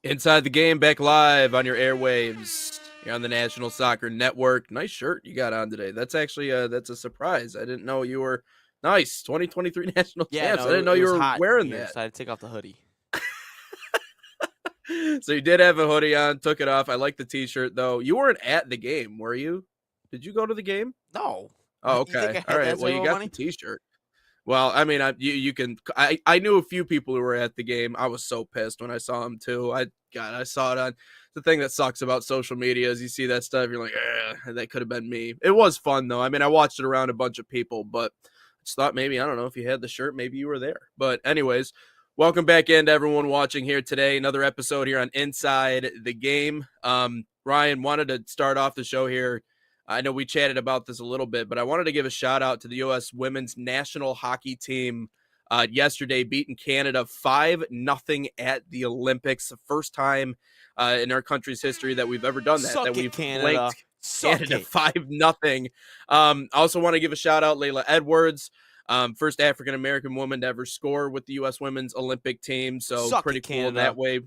Inside the Game, back live on your airwaves. You're on the National Soccer Network. Nice shirt you got on today. That's actually that's a surprise. I didn't know you were nice 2023 national Yeah, champs. no, I didn't know it you was were hot in wearing here, that. so I had to take off the hoodie. So you did have a hoodie on, took it off. I like the t-shirt though. You weren't at the game, were you? Did you go to the game? No. Oh, You think okay. I All had right. that Well, type you of got money? the t-shirt. Well, I mean, I knew a few people who were at the game. I was so pissed when I saw them too. I saw it on the thing that sucks about social media is you see that stuff, you're like, that could have been me. It was fun though. I mean, I watched it around a bunch of people, but I just thought maybe, I don't know, if you had the shirt, maybe you were there. But anyways, welcome back in to everyone watching here today. Another episode here on Inside the Game. Ryan, wanted to start off the show here. I know we chatted about this a little bit, but I wanted to give a shout out to the U.S. women's national hockey team yesterday, beating Canada 5-0 at the Olympics. The first time in our country's history that we've ever done that, Suck that it, we've Canada. blanked Suck Canada it. 5-0. I also want to give a shout out Layla Edwards, first African-American woman to ever score with the U.S. women's Olympic team. So Suck pretty it, cool in Canada. that way.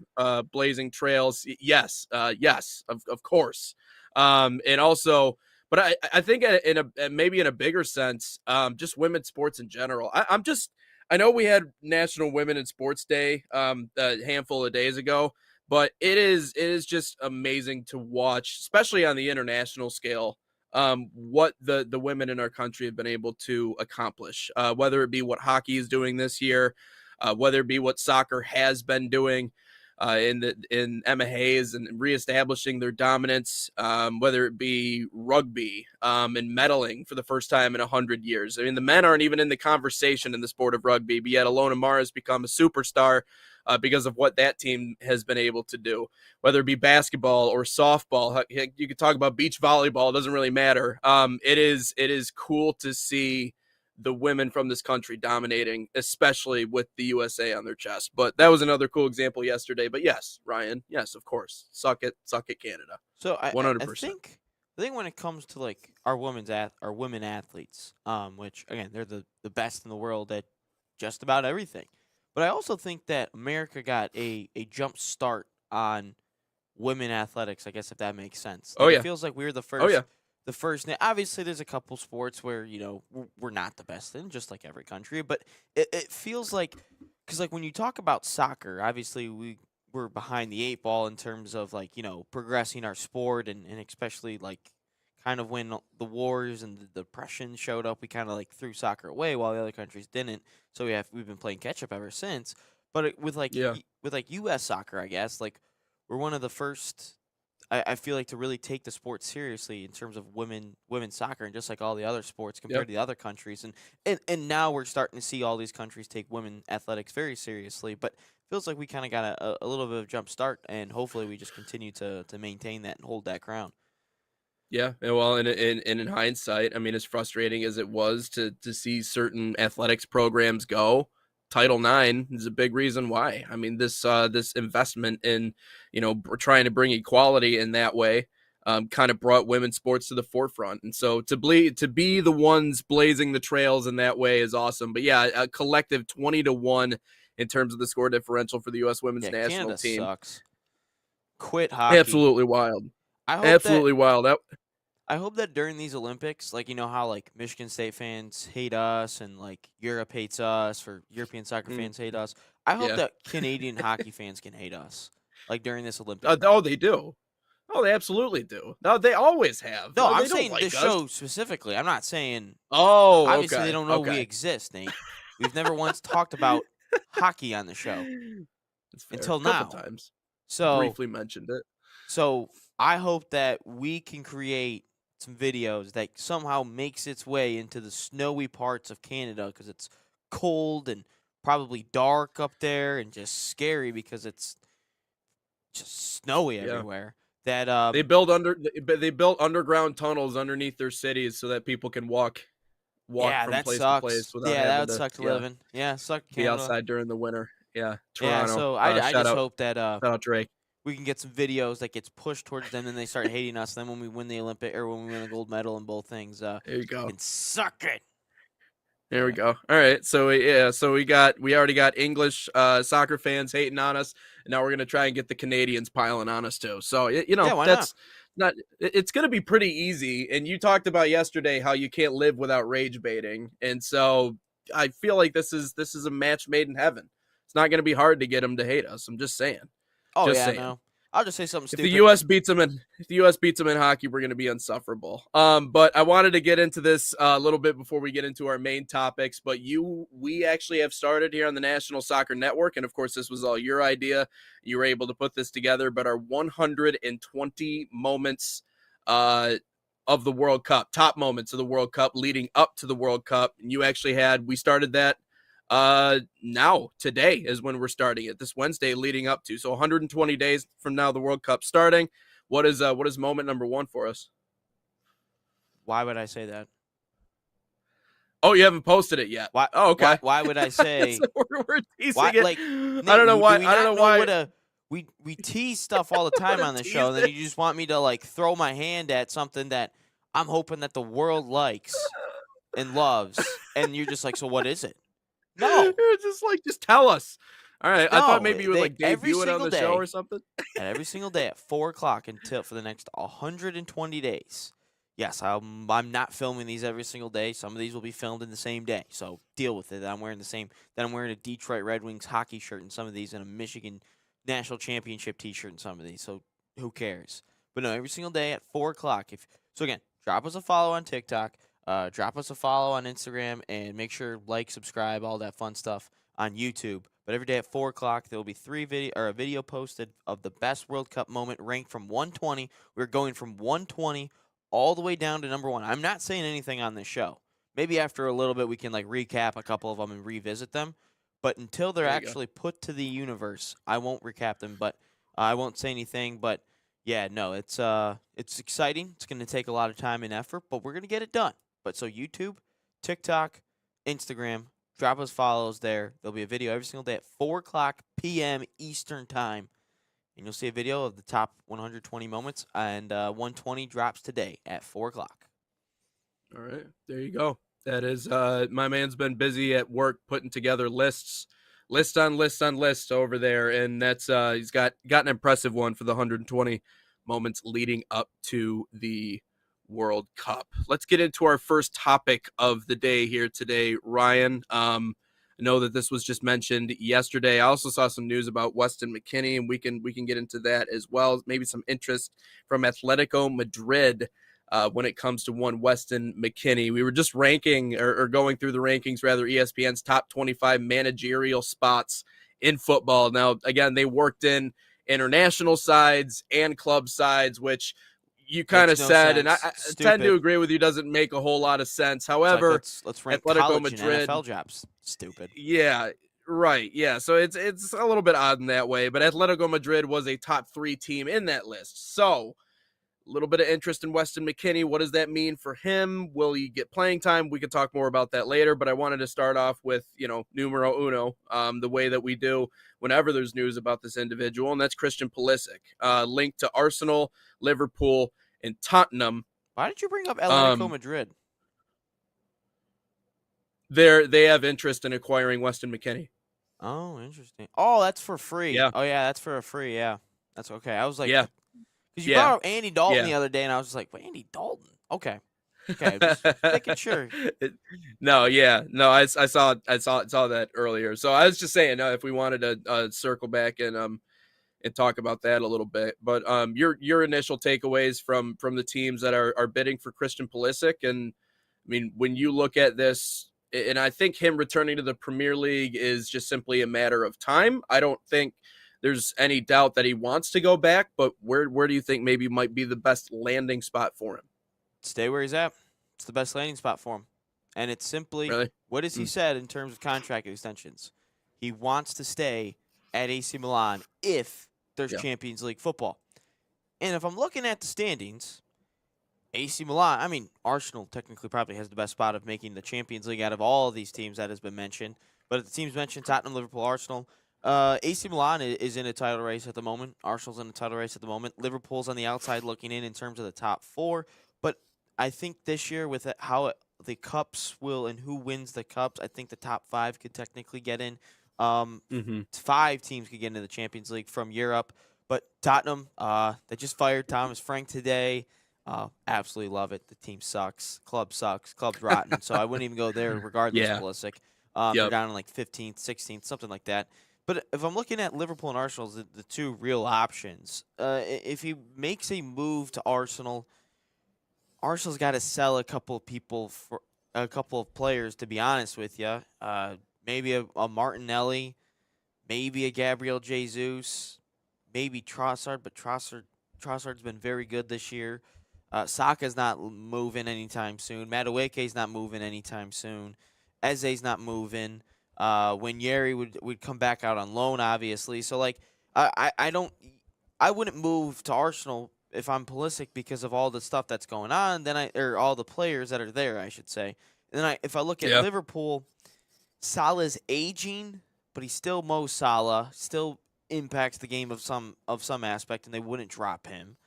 Blazing trails. Yes, of course. And also, but I think maybe in a bigger sense, just women's sports in general. I know we had National Women in Sports Day a handful of days ago, but it is just amazing to watch, especially on the international scale, what the women in our country have been able to accomplish, whether it be what hockey is doing this year, whether it be what soccer has been doing. In Emma Hayes and reestablishing their dominance, whether it be rugby and medaling for the first time in 100 years. I mean, the men aren't even in the conversation in the sport of rugby, but yet Alona Mara has become a superstar because of what that team has been able to do, whether it be basketball or softball. You could talk about beach volleyball. It doesn't really matter. It is cool to see the women from this country dominating, especially with the USA on their chest. But that was another cool example yesterday. But yes, Ryan, yes, of course. Suck it, Canada. So I 100%. think when it comes to like our women athletes, which again they're the best in the world at just about everything, but I also think that America got a jump start on women athletics. I guess if that makes sense. Oh, Like yeah. it feels like we were the Oh, first. yeah. The first, obviously, there's a couple sports where we're not the best in, just like every country. But it feels like, because like when you talk about soccer, obviously we're behind the eight ball in terms of like progressing our sport and especially like kind of when the wars and the depression showed up, we kind of like threw soccer away while the other countries didn't. So we've been playing catch up ever since. But with like Yeah. with like U.S. soccer, I guess like we're one of the first. I feel like to really take the sport seriously in terms of women's soccer and just like all the other sports compared Yep. to the other countries and now we're starting to see all these countries take women athletics very seriously, but feels like we kind of got a little bit of a jump start, and hopefully we just continue to maintain that and hold that crown. Yeah. Well, in hindsight, I mean, as frustrating as it was to see certain athletics programs go, Title IX is a big reason why. I mean, this investment in, trying to bring equality in that way, kind of brought women's sports to the forefront. And so to be the ones blazing the trails in that way is awesome. But yeah, a collective 20-1 in terms of the score differential for the U.S. women's Yeah, national Canada team. sucks. Quit hockey. Absolutely wild. I hope that Absolutely wild. I hope that during these Olympics, like how like Michigan State fans hate us and like Europe hates us, or European soccer Mm, fans hate us. I hope yeah. that Canadian hockey fans can hate us, like during this Olympics. Oh, they do. Oh, they absolutely do. No, they always have. No, No, I'm they don't saying like this us. show specifically. I'm not saying Oh, obviously they okay. don't know we Okay. exist, Nate. We've never once talked about hockey on the show That's fair. until A couple now. times. So Briefly mentioned it. so I hope that we can create some videos that somehow makes its way into the snowy parts of Canada, because it's cold and probably dark up there and just scary because it's just snowy Yeah. everywhere. That they built underground tunnels underneath their cities so that people can walk yeah, from that place to place sucks. without Yeah, that having would to suck to live in. Yeah, suck be Canada. outside during the winter. Yeah, Yeah, Toronto. so I Shout just out hope that shout out Drake. we can get some videos that gets pushed towards them, and they start hating us. Then when we win the Olympic or when we win a gold medal in both things, There you we go. can suck it. There we Yeah. go. All right. So we already got English soccer fans hating on us, and now we're gonna try and get the Canadians piling on us too. So Yeah, why not? that's not. It's gonna be pretty easy. And you talked about yesterday how you can't live without rage baiting, and so I feel like this is a match made in heaven. It's not gonna be hard to get them to hate us. I'm just saying. Oh Just yeah, saying. no. I'll just say something If the stupid. U.S. beats them in hockey, we're going to be insufferable. But I wanted to get into this a little bit before we get into our main topics. But we actually have started here on the National Soccer Network, and of course, this was all your idea. You were able to put this together. But our 120 moments of the World Cup, top moments of the World Cup leading up to the World Cup, and we started that. Now today is when we're starting it, this Wednesday leading up to, so 120 days from now the World Cup starting. What is moment number 1 for us? Why would I say that? Oh, you haven't posted it yet. Why? Oh, okay. Why would I say? So we're teasing Why? it. Like, I don't know Nick, why. do we I don't not know why. what we tease stuff all the time on the show, and then you just want me to like throw my hand at something that I'm hoping that the world likes and loves, and you're just like, so what is it? No, You're just tell us. All right. I thought No, maybe you would like every debut it on single the show day. or something. and every single day at 4:00 until for the next 120 days. Yes, I'm not filming these every single day. Some of these will be filmed in the same day, so deal with it. I'm wearing a Detroit Red Wings hockey shirt and some of these, and a Michigan National Championship T-shirt and some of these. So who cares? But no, every single day at 4:00. So again, drop us a follow on TikTok, drop us a follow on Instagram, and make sure like, subscribe, all that fun stuff on YouTube. But every day at 4:00, there will be a video posted of the best World Cup moment ranked from 120. We're going from 120 all the way down to number 1. I'm not saying anything on this show. Maybe after a little bit we can like recap a couple of them and revisit them. But until they're There you go. actually put to the universe, I won't recap them. But I won't say anything. But yeah, no, it's exciting. It's going to take a lot of time and effort, but we're going to get it done. But so YouTube, TikTok, Instagram, drop us follows there. There'll be a video every single day at 4:00 p.m. Eastern Time. And you'll see a video of the top 120 moments. And 120 drops today at 4:00. All right. There you go. That is my man's been busy at work putting together list on list over there, and that's he's got an impressive one for the 120 moments leading up to the World Cup. Let's get into our first topic of the day here today, Ryan. I know that this was just mentioned yesterday. I also saw some news about Weston McKennie, and we can get into that as well. Maybe some interest from Atletico Madrid when it comes to one Weston McKennie. We were just ranking or going through the rankings, rather, ESPN's top 25 managerial spots in football. Now, again, they worked in international sides and club sides, which you kind of said, and I tend to agree with you, doesn't make a whole lot of sense. However, let's rank Atletico college Madrid, and NFL jobs. Stupid. Yeah, right. Yeah, so it's a little bit odd in that way, but Atletico Madrid was a top 3 team in that list. So a little bit of interest in Weston McKennie. What does that mean for him? Will he get playing time? We could talk more about that later, but I wanted to start off with, numero uno, the way that we do whenever there's news about this individual, and that's Christian Pulisic, linked to Arsenal, Liverpool, and Tottenham. Why did you bring up Atletico Madrid? They have interest in acquiring Weston McKennie. Oh, interesting. Oh, that's for free. Yeah. Oh, yeah, that's for a free. Yeah, that's okay. I was like, yeah. Because you brought up Andy Dalton the other day, and I was just like, Andy Dalton? Okay. Just making sure. No, I saw that earlier. So I was just saying, if we wanted to circle back and talk about that a little bit. But your initial takeaways from the teams that are bidding for Christian Pulisic, and I mean, when you look at this, and I think him returning to the Premier League is just simply a matter of time. I don't think there's any doubt that he wants to go back, but where do you think maybe might be the best landing spot for him? Stay where he's at. It's the best landing spot for him. And it's simply, really? What has he said in terms of contract extensions? He wants to stay at AC Milan if there's Champions League football. And if I'm looking at the standings, AC Milan, I mean, Arsenal technically probably has the best spot of making the Champions League out of all of these teams that has been mentioned. But if the teams mentioned, Tottenham, Liverpool, Arsenal, AC Milan is in a title race at the moment. Arsenal's in a title race at the moment. Liverpool's on the outside looking in terms of the top four. But I think this year, with the cups will and who wins the cups, I think the top five could technically get in. Hmm. Five teams could get into the Champions League from Europe. But Tottenham, they just fired Thomas Frank today. Absolutely love it. The team sucks. Club sucks. Club's rotten. So I wouldn't even go there regardless, Yeah. Pulisic. They're Yep. down in like 15th, 16th, something like that. But if I'm looking at Liverpool and Arsenal as the two real options, if he makes a move to Arsenal, Arsenal's got to sell a couple of people for a couple of players, to be honest with you. Maybe a Martinelli, maybe a Gabriel Jesus, maybe Trossard, but Trossard's been very good this year. Saka's not moving anytime soon. Madueke's not moving anytime soon. Eze's not moving. When Yeri would come back out on loan, obviously. So like I don't I wouldn't move to Arsenal if I'm Pulisic because of all the stuff that's going on. Or all the players that are there, I should say. And then if I look at Yeah. Liverpool, Salah's aging, but he's still Mo Salah, still impacts the game of some aspect, and they wouldn't drop him.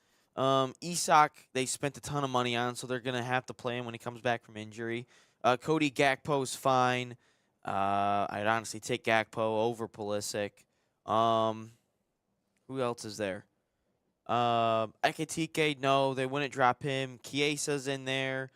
Isak, they spent a ton of money on, so they're gonna have to play him when he comes back from injury. Cody Gakpo's fine. I'd honestly take Gakpo over Pulisic. Um, who else is there? Ekitike, no, they wouldn't drop him. Chiesa's in there.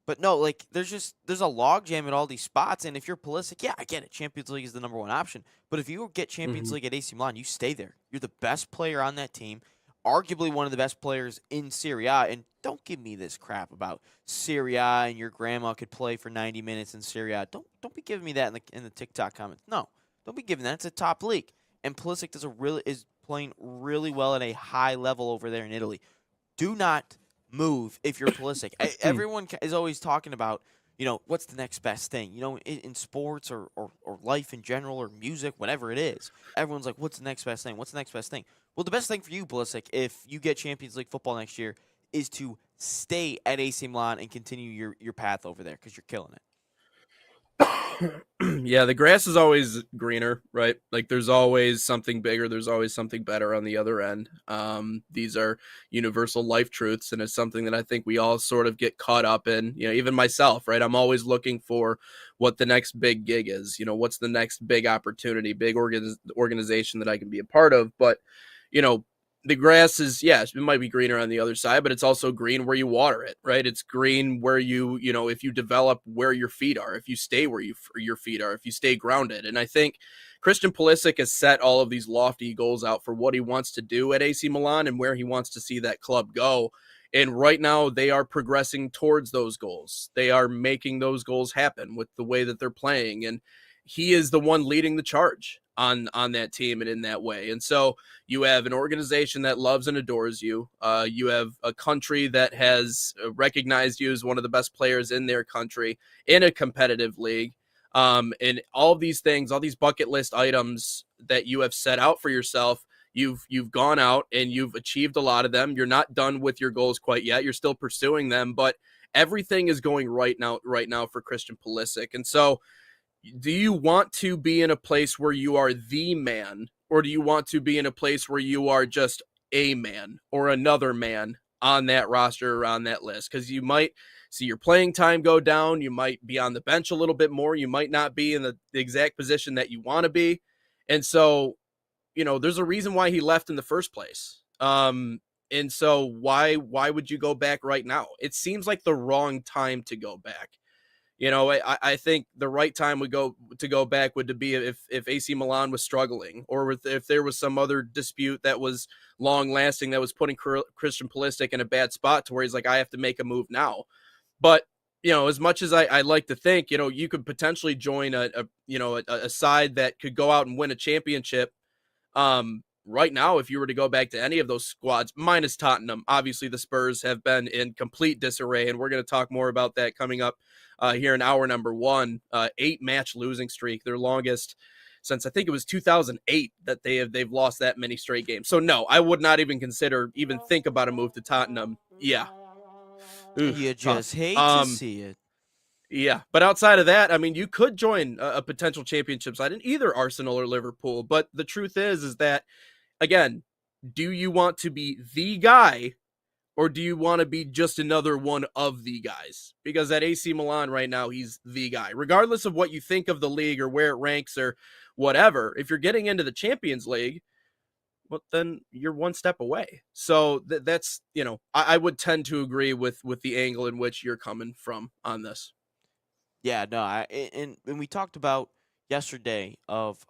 But no, like there's a logjam at all these spots, and if you're Pulisic, yeah, I get it. Champions League is the number one option. But if you get Champions Hmm. League at AC Milan, you stay there. You're the best player on that team, arguably one of the best players in Serie A. And don't give me this crap about Serie A and your grandma could play for 90 minutes in Serie A. Don't be giving me that in the TikTok comments. No, don't be giving that. It's a top league, and Pulisic is playing really well at a high level over there in Italy. Do not move if you're Pulisic. Everyone is always talking about, what's the next best thing? In sports or life in general or music, whatever it is. Everyone's like, what's the next best thing? What's the next best thing? Well, the best thing for you, Pulisic, if you get Champions League football next year, is to stay at AC Milan and continue your path over there because you're killing it. Yeah, the grass is always greener, right? Like there's always something bigger, there's always something better on the other end. These are universal life truths, and it's something that I think we all sort of get caught up in. Even myself, right? I'm always looking for what the next big gig is. What's the next big opportunity, big organization that I can be a part of. But you know, the grass is, yes, it might be greener on the other side, but it's also green where you water it, right? It's green where if you develop where your feet are, if you stay where your feet are, if you stay grounded. And I think Christian Pulisic has set all of these lofty goals out for what he wants to do at AC Milan and where he wants to see that club go. And right now they are progressing towards those goals. They are making those goals happen with the way that they're playing. And he is the one leading the charge on that team and in that way. And so you have an organization that loves and adores you. You have a country that has recognized you as one of the best players in their country in a competitive league. And all of these things, all these bucket list items that you have set out for yourself, you've gone out and you've achieved a lot of them. You're not done with your goals quite yet. You're still pursuing them, but everything is going right now for Christian Pulisic. And so do you want to be in a place where you are the man, or do you want to be in a place where you are just a man or another man on that roster or on that list? Because you might see your playing time go down. You might be on the bench a little bit more. You might not be in the exact position that you want to be. And so, there's a reason why he left in the first place. And so why would you go back right now? It seems like the wrong time to go back. I think the right time would go back would to be if AC Milan was struggling, or if there was some other dispute that was long lasting that was putting Christian Pulisic in a bad spot to where he's like, I have to make a move now. But as much as I like to think, you could potentially join a side that could go out and win a championship. Right now, if you were to go back to any of those squads, minus Tottenham, obviously the Spurs have been in complete disarray, and we're going to talk more about that coming up here in hour number one. 8-match losing streak, their longest since I think it was 2008 that they've lost that many straight games. So no, I would not even think about a move to Tottenham. Yeah. You just Tough. hate to see it. Yeah, but outside of that, I mean, you could join a potential championship side in either Arsenal or Liverpool. But the truth is that, again, do you want to be the guy, or do you want to be just another one of the guys? Because at AC Milan right now, he's the guy. Regardless of what you think of the league or where it ranks or whatever, if you're getting into the Champions League, well, then you're one step away. So that's, I would tend to agree with the angle in which you're coming from on this. Yeah, no, and we talked about yesterday of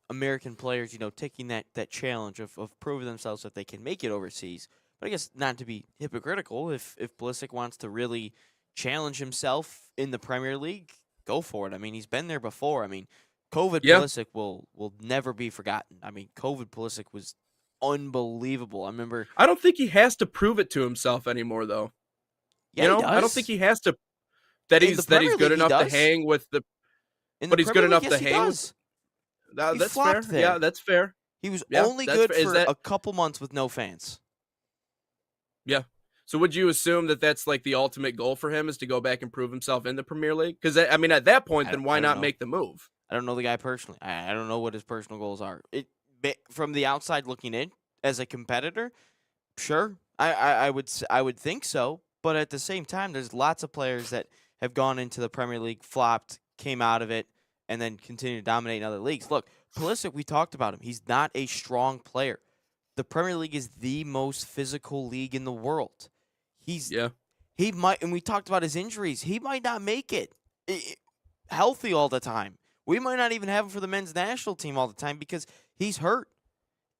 American players, taking that challenge of proving themselves that they can make it overseas. But I guess not to be hypocritical, if Pulisic wants to really challenge himself in the Premier League, go for it. I mean, he's been there before. I mean, COVID Yeah. Pulisic will never be forgotten. I mean, COVID Pulisic was unbelievable. I remember. I don't think he has to prove it to himself anymore, though. Yeah, he does. I don't think he has to. That In he's the Premier good League, he enough to does. hang with the. In But the he's good Premier League, enough to yes, he hang does. He That's fair. flopped there. Yeah, that's fair. He was Yeah, only that's good fair. for a couple months with no fans. Yeah. So would you assume that that's like the ultimate goal for him, is to go back and prove himself in the Premier League? Because I mean, at that point, then why don't not know. make the move? I don't know the guy personally. I don't know what his personal goals are. From the outside looking in, as a competitor, sure, I would think so. But at the same time, there's lots of players that have gone into the Premier League, flopped, came out of it, and then continue to dominate in other leagues. Look, Pulisic, we talked about him. He's not a strong player. The Premier League is the most physical league in the world. He might, and we talked about his injuries. He might not make it healthy all the time. We might not even have him for the men's national team all the time because he's hurt.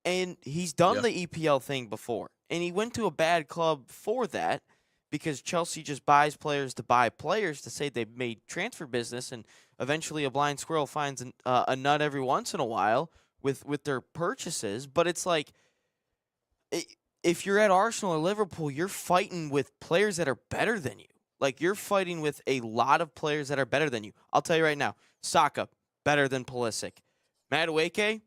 And he's done the EPL thing before. And he went to a bad club for that because Chelsea just buys players to buy players to say they've made transfer business, and eventually a blind squirrel finds a nut every once in a while with their purchases. But it's like, if you're at Arsenal or Liverpool, you're fighting with players that are better than you. Like, you're fighting with a lot of players that are better than you. I'll tell you right now, Saka, better than Pulisic. Madueke,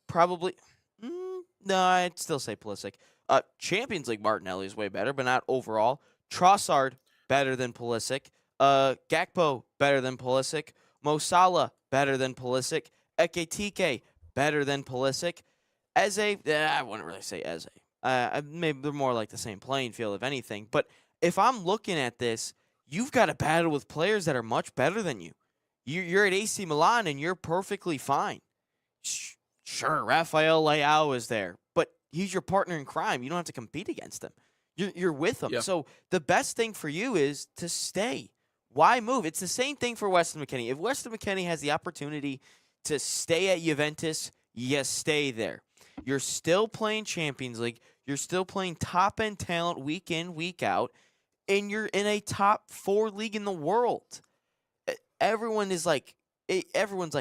probably. No, I'd still say Pulisic. Champions League Martinelli is way better, but not overall. Trossard, better than Pulisic. Gakpo, better than Pulisic. Mo Salah, better than Pulisic. Ekitike, better than Pulisic. Eze, I wouldn't really say Eze. Maybe they're more like the same playing field, if anything. But if I'm looking at this, you've got to battle with players that are much better than you. You're at AC Milan, and you're perfectly fine. Sure, Rafael Leao is there, but he's your partner in crime. You don't have to compete against him. You're with him. Yeah. So the best thing for you is to stay. Why move? It's the same thing for Weston McKennie. If Weston McKennie has the opportunity to stay at Juventus, you stay there. You're still playing Champions League. You're still playing top-end talent week in, week out, and you're in a top 4 league in the world. Everyone's like,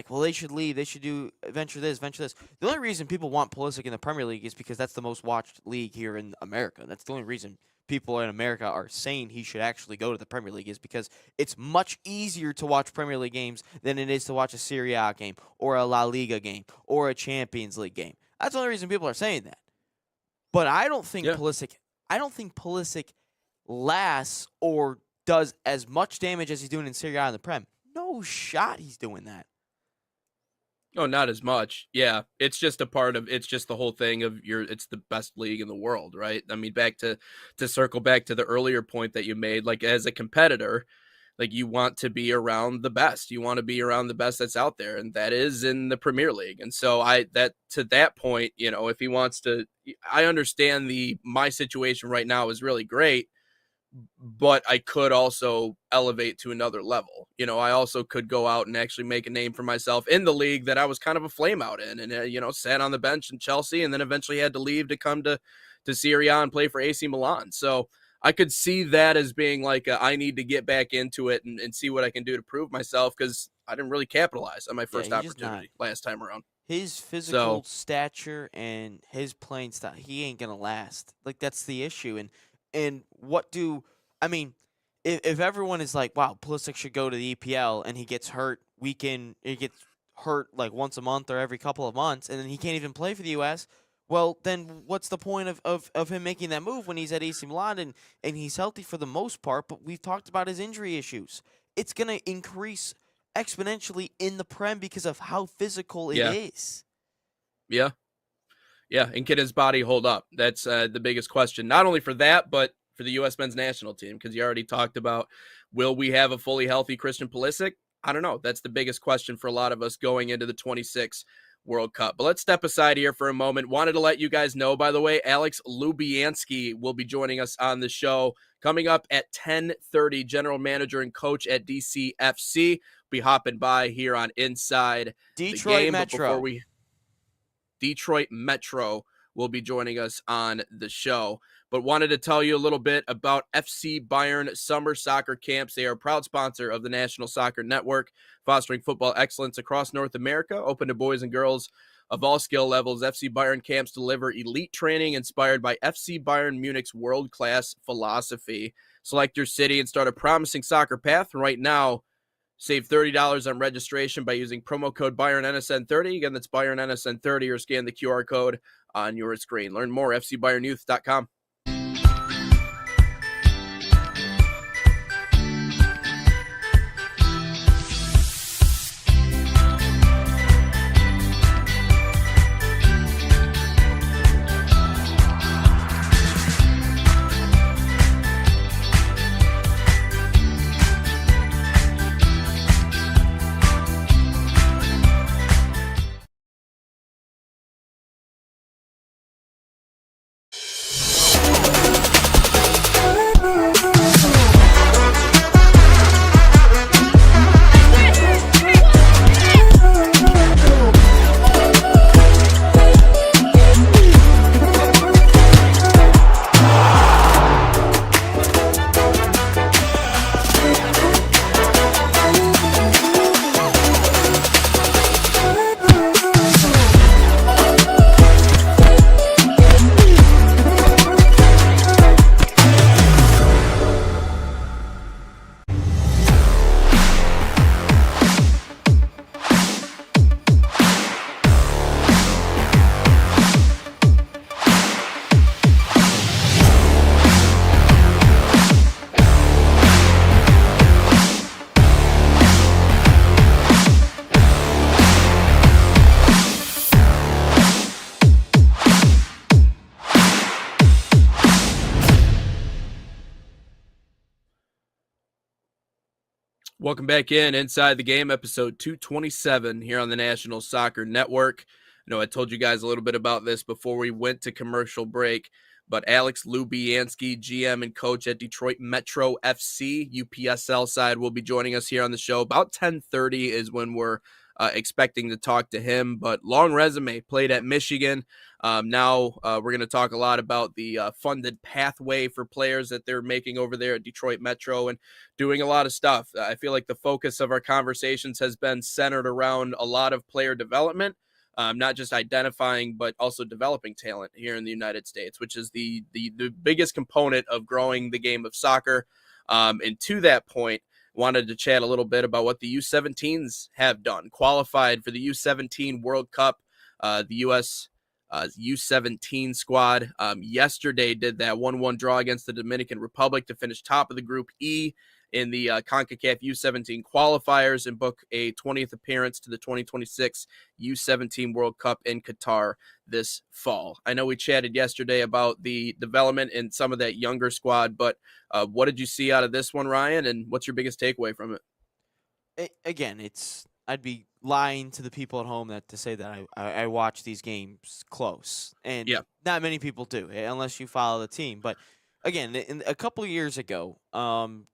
well, they should leave. They should venture this, venture this. The only reason people want Pulisic in the Premier League is because that's the most watched league here in America. That's the only reason people in America are saying he should actually go to the Premier League, is because it's much easier to watch Premier League games than it is to watch a Serie A game or a La Liga game or a Champions League game. That's the only reason people are saying that. But I don't think Pulisic lasts or does as much damage as he's doing in Serie A in the Prem. No shot he's doing that. Oh, not as much. Yeah, it's just the whole thing of it's the best league in the world, right? I mean, back to circle back to the earlier point that you made, like, as a competitor, like, you want to be around the best. You want to be around the best that's out there, and that is in the Premier League. And so to that point, if he wants to, I understand my situation right now is really great, but I could also elevate to another level. I also could go out and actually make a name for myself in the league that I was kind of a flame out in, and sat on the bench in Chelsea, and then eventually had to leave to come to Serie A and play for AC Milan. So I could see that as being like I need to get back into it and see what I can do to prove myself, because I didn't really capitalize on my first opportunity last time around. His physical stature and his playing style, he ain't gonna last. Like, that's the issue. And if everyone is like, wow, Pulisic should go to the EPL, and he gets hurt hurt like once a month or every couple of months, and then he can't even play for the U.S. Well, then what's the point of him making that move when he's at AC Milan and he's healthy for the most part? But we've talked about his injury issues. It's going to increase exponentially in the Prem because of how physical it Yeah. is. Yeah. Yeah. And can his body hold up? That's the biggest question, not only for that, but for the U.S. men's national team, because you already talked about, will we have a fully healthy Christian Pulisic? I don't know. That's the biggest question for a lot of us going into the 26 World Cup. But let's step aside here for a moment. Wanted to let you guys know, by the way, Alex Lubianski will be joining us on the show coming up at 10:30. General manager and coach at DCFC. Be hopping by here on Inside Detroit the Game. Metro. But before we Detroit Metro will be joining us on the show. But wanted to tell you a little bit about FC Bayern Summer Soccer Camps. They are a proud sponsor of the National Soccer Network, fostering football excellence across North America, open to boys and girls of all skill levels. FC Bayern Camps deliver elite training inspired by FC Bayern Munich's world-class philosophy. Select your city and start a promising soccer path right now. Save $30 on registration by using promo code BayernNSN30. Again, that's BayernNSN30, or scan the QR code on your screen. Learn more at FCBayernYouth.com. Welcome back in Inside the Game, episode 227 here on the National Soccer Network. I know I told you guys a little bit about this before we went to commercial break, but Alex Lubianski, GM and coach at Detroit Metro FC, UPSL side, will be joining us here on the show. About 10:30 is when we're expecting to talk to him, but long resume, played at Michigan. Now we're going to talk a lot about the funded pathway for players that they're making over there at Detroit Metro and doing a lot of stuff. I feel like the focus of our conversations has been centered around a lot of player development, not just identifying, but also developing talent here in the United States, which is the biggest component of growing the game of soccer. And to that point, wanted to chat a little bit about what the U17s have done. Qualified for the U17 World Cup, the U.S. U17 squad yesterday did that 1-1 draw against the Dominican Republic to finish top of the Group E in the CONCACAF U17 qualifiers and book a 20th appearance to the 2026 U17 World Cup in Qatar this fall. I know we chatted yesterday about the development in some of that younger squad, but what did you see out of this one, Ryan, and what's your biggest takeaway from it? Again, I'd be lying to the people at home that to say that I watch these games close, and Yeah. not many people do unless you follow the team. But again, a couple of years ago,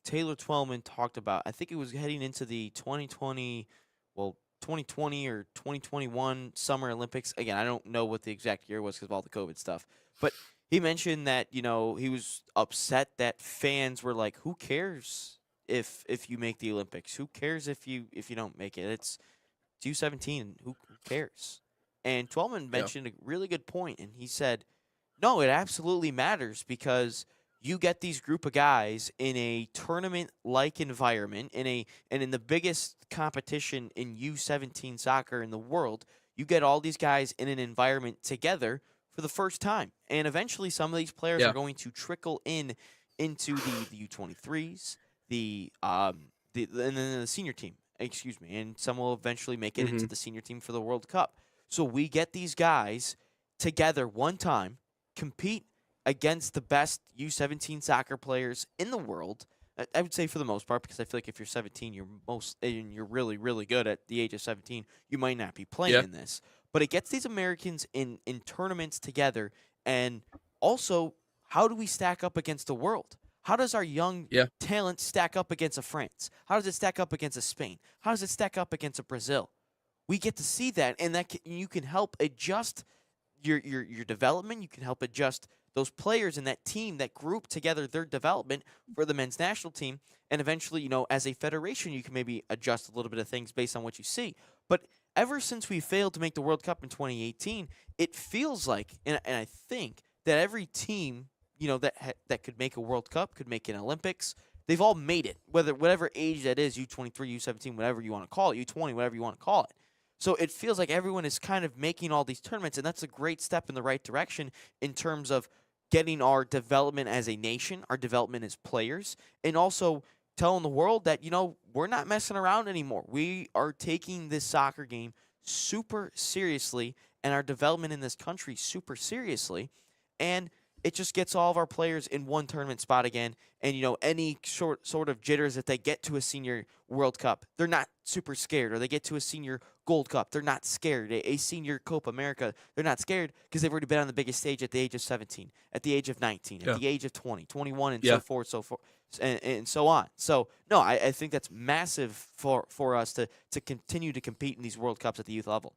Taylor Twellman talked about, I think it was heading into the 2020 or 2021 Summer Olympics. Again, I don't know what the exact year was because of all the COVID stuff, but he mentioned that he was upset that fans were like, "Who cares if you make the Olympics? Who cares if you don't make it? It's U17. Who cares?" And Twellman mentioned a really good point, and he said, "No, it absolutely matters because you get these group of guys in a tournament like environment and in the biggest competition in U17 soccer in the world, you get all these guys in an environment together for the first time. And eventually some of these players are Yeah. going to trickle in into the U23s, and then the senior team, excuse me, and some will eventually make it into Hmm. the senior team for the World Cup. So we get these guys together one time, compete against the best U17 soccer players in the world. I would say for the most part, because I feel like if you're 17, you're really really good at the age of 17. You might not be playing Yeah. in this, but it gets these Americans in tournaments together, and also how do we stack up against the world? How does our young Yeah. talent stack up against a France? How does it stack up against a Spain? How does it stack up against a Brazil? We get to see that, and you can help adjust your development. You can help adjust those players in that team, that group together, their development for the men's national team, and eventually, as a federation, you can maybe adjust a little bit of things based on what you see. But ever since we failed to make the World Cup in 2018, it feels like, and I think that every team, that could make a World Cup, could make an Olympics. They've all made it, whatever age that is, U23, U17, whatever you want to call it, U20, whatever you want to call it. So it feels like everyone is kind of making all these tournaments, and that's a great step in the right direction in terms of getting our development as a nation, our development as players, and also telling the world that, we're not messing around anymore. We are taking this soccer game super seriously and our development in this country super seriously. And it just gets all of our players in one tournament spot again. And, any sort of jitters if they get to a senior World Cup, they're not super scared. Or they get to a senior Gold Cup, they're not scared. A senior Copa America, they're not scared because they've already been on the biggest stage at the age of 17, at the age of 19, at Yeah. the age of 20, 21, and Yeah. so forth, and so on. So, no, I think that's massive for us to continue to compete in these World Cups at the youth level.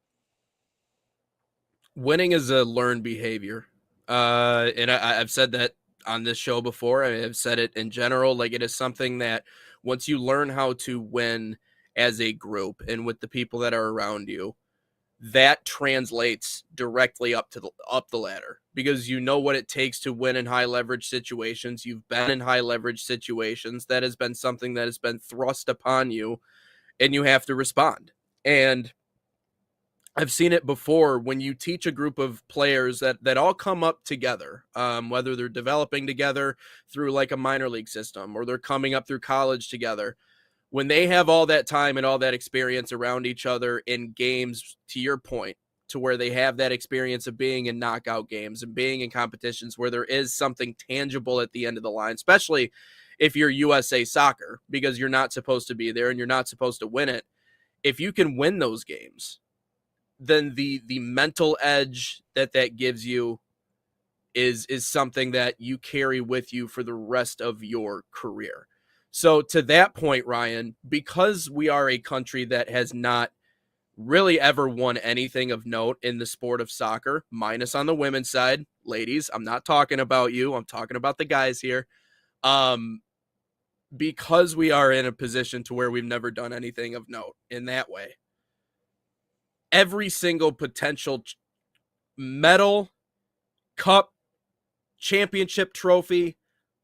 Winning is a learned behavior. And I've said that on this show before. I've said it in general. Like, it is something that once you learn how to win as a group and with the people that are around you, that translates directly up the ladder, because you know what it takes to win in high leverage situations. You've been in high leverage situations. That has been something that has been thrust upon you, and you have to respond. And I've seen it before when you teach a group of players that all come up together, whether they're developing together through like a minor league system or they're coming up through college together. When they have all that time and all that experience around each other in games, to your point, to where they have that experience of being in knockout games and being in competitions where there is something tangible at the end of the line, especially if you're USA Soccer, because you're not supposed to be there and you're not supposed to win it. If you can win those games, then the mental edge that gives you is something that you carry with you for the rest of your career. So to that point, Ryan, because we are a country that has not really ever won anything of note in the sport of soccer, minus on the women's side, ladies, I'm not talking about you, I'm talking about the guys here. Because we are in a position to where we've never done anything of note in that way, every single potential medal, cup, championship trophy,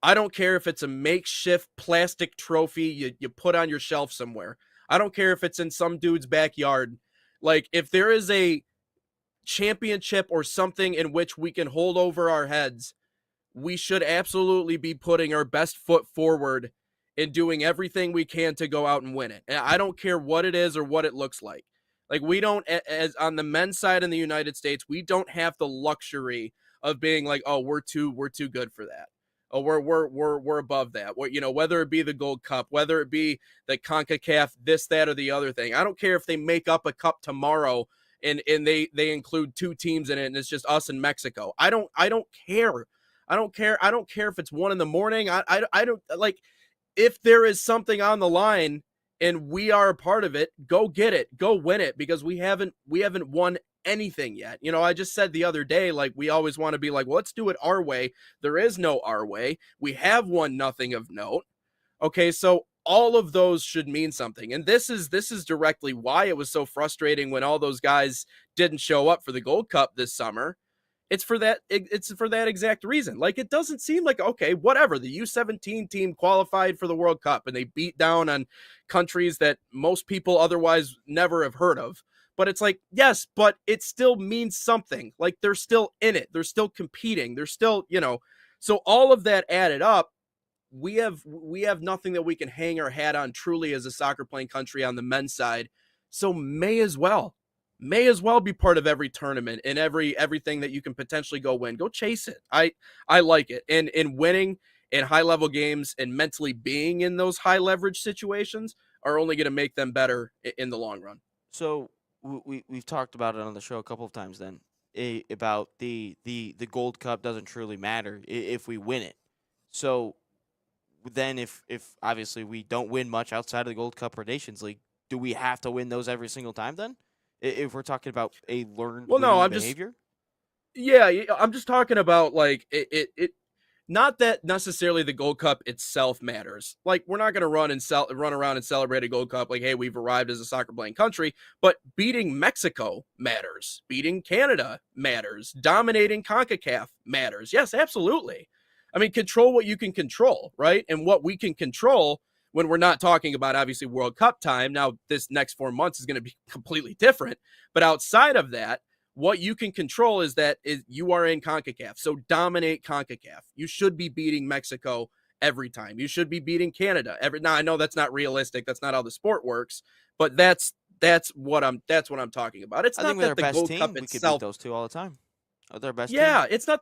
I don't care if it's a makeshift plastic trophy you put on your shelf somewhere. I don't care if it's in some dude's backyard. Like, if there is a championship or something in which we can hold over our heads, we should absolutely be putting our best foot forward and doing everything we can to go out and win it. And I don't care what it is or what it looks like. Like, we don't, as on the men's side in the United States, we don't have the luxury of being like, oh, we're too good for that. Oh, we're above that. Whether it be the Gold Cup, whether it be the CONCACAF, this, that, or the other thing. I don't care if they make up a cup tomorrow and they include two teams in it and it's just us and Mexico. I don't care. I don't care. I don't care if it's 1 a.m. I don't like, if there is something on the line and we are a part of it, go get it, go win it, because we haven't won anything yet. I just said the other day, like, we always want to be like, well, let's do it our way. There is no our way. We have won nothing of note. Okay, so all of those should mean something. And this is directly why it was so frustrating when all those guys didn't show up for the Gold Cup this summer, It's for that. It's for that exact reason. Like, it doesn't seem like, okay, whatever. The U17 team qualified for the World Cup and they beat down on countries that most people otherwise never have heard of. But it's like, yes, but it still means something. Like, they're still in it. They're still competing. They're still, So all of that added up, we have nothing that we can hang our hat on truly as a soccer playing country on the men's side. So may as well be part of every tournament and everything that you can potentially go win. Go chase it. I like it. And in winning in high level games and mentally being in those high leverage situations are only going to make them better in the long run. So we've talked about it on the show a couple of times then, about the Gold Cup doesn't truly matter if we win it. So then if obviously we don't win much outside of the Gold Cup or Nations League, do we have to win those every single time then? If we're talking about a learned winning behavior? I'm just talking about like it not that necessarily the Gold Cup itself matters. Like, we're not going to run around and celebrate a Gold Cup like, hey, we've arrived as a soccer playing country, but beating Mexico matters. Beating Canada matters. Dominating CONCACAF matters. Yes, absolutely. I mean, control what you can control, right? And what we can control when we're not talking about, obviously, World Cup time. Now, this next 4 months is going to be completely different. But outside of that, what you can control is you are in CONCACAF. So dominate CONCACAF. You should be beating Mexico every time. You should be beating Canada now. I know that's not realistic. That's not how the sport works, but that's what I'm talking about. It's not that the Gold Cup itself. We could beat those two all the time. Their best yeah, team. it's not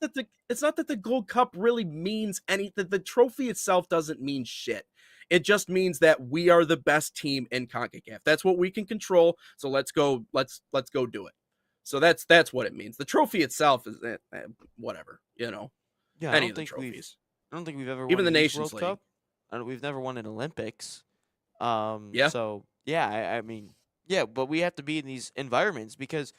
that the Gold Cup really means anything. The trophy itself doesn't mean shit. It just means that we are the best team in CONCACAF. That's what we can control. So let's go do it. So that's what it means. The trophy itself is whatever, Yeah, any of the trophies. I don't think we've ever won even the a Nations World Cup. We've never won an Olympics. Yeah. So yeah, I mean, yeah, but we have to be in these environments because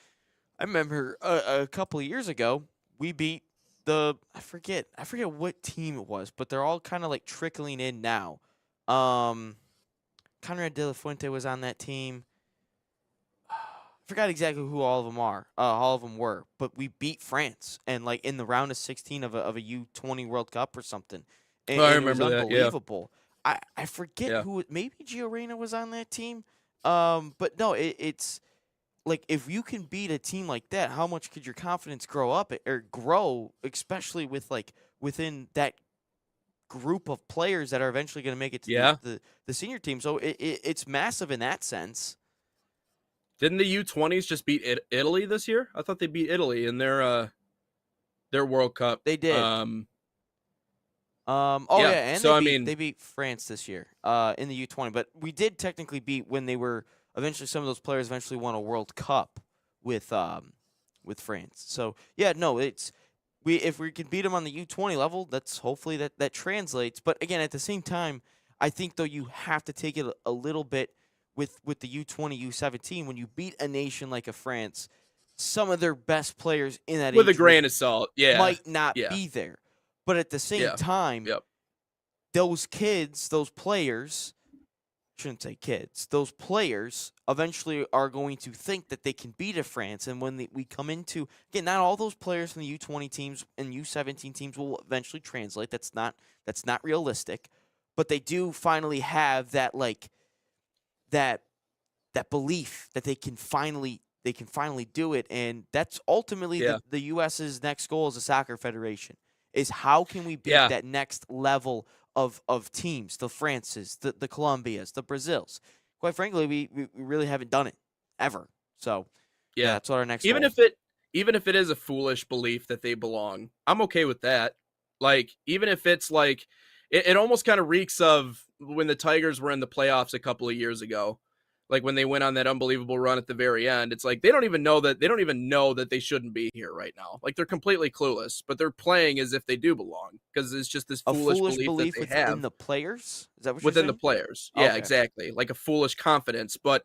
I remember a couple of years ago we beat I forget what team it was, but they're all kind of like trickling in now. Conrad de la Fuente was on that team. I forgot exactly who all of them were, but we beat France and like in the round of 16 of a U20 World Cup or something. And, I and it was remember that. Yeah. unbelievable. I forget Yeah. who maybe Gio Reyna was on that team. But no, it's like if you can beat a team like that, how much could your confidence grow, especially with like within that group of players that are eventually going to make it to the senior team. So it's massive in that sense. Didn't the U20s just beat Italy this year? I thought they beat Italy in their World Cup. They did. And so they beat France this year in the U20. But we did technically beat when they were eventually some of those players eventually won a World Cup with France. So yeah, no, if we can beat them on the U20 level, that's hopefully that translates. But again, at the same time, I think though you have to take it a little bit with the U20, U17. When you beat a nation like a France, some of their best players in that with a grain of salt, might not be there. But at the same time, those players eventually are going to think that they can beat a France. And when we come into, again, not all those players from the U20 teams and U17 teams will eventually translate. That's not realistic. But they do finally have that that belief that they can finally do it. And that's ultimately the U.S.'s next goal as a soccer federation is how can we beat that next level of teams, the Frances, the Colombias, the Brazils. Quite frankly, we really haven't done it ever. So that's what our next even goal. Even if it is a foolish belief that they belong, I'm okay with that. Like, even if it's like it almost kind of reeks of when the Tigers were in the playoffs a couple of years ago. Like when they went on that unbelievable run at the very end, it's like they don't even know that they shouldn't be here right now. Like, they're completely clueless, but they're playing as if they do belong because it's just this foolish belief that they have within the players. Is that what within you're the players? Yeah, exactly. Like a foolish confidence, but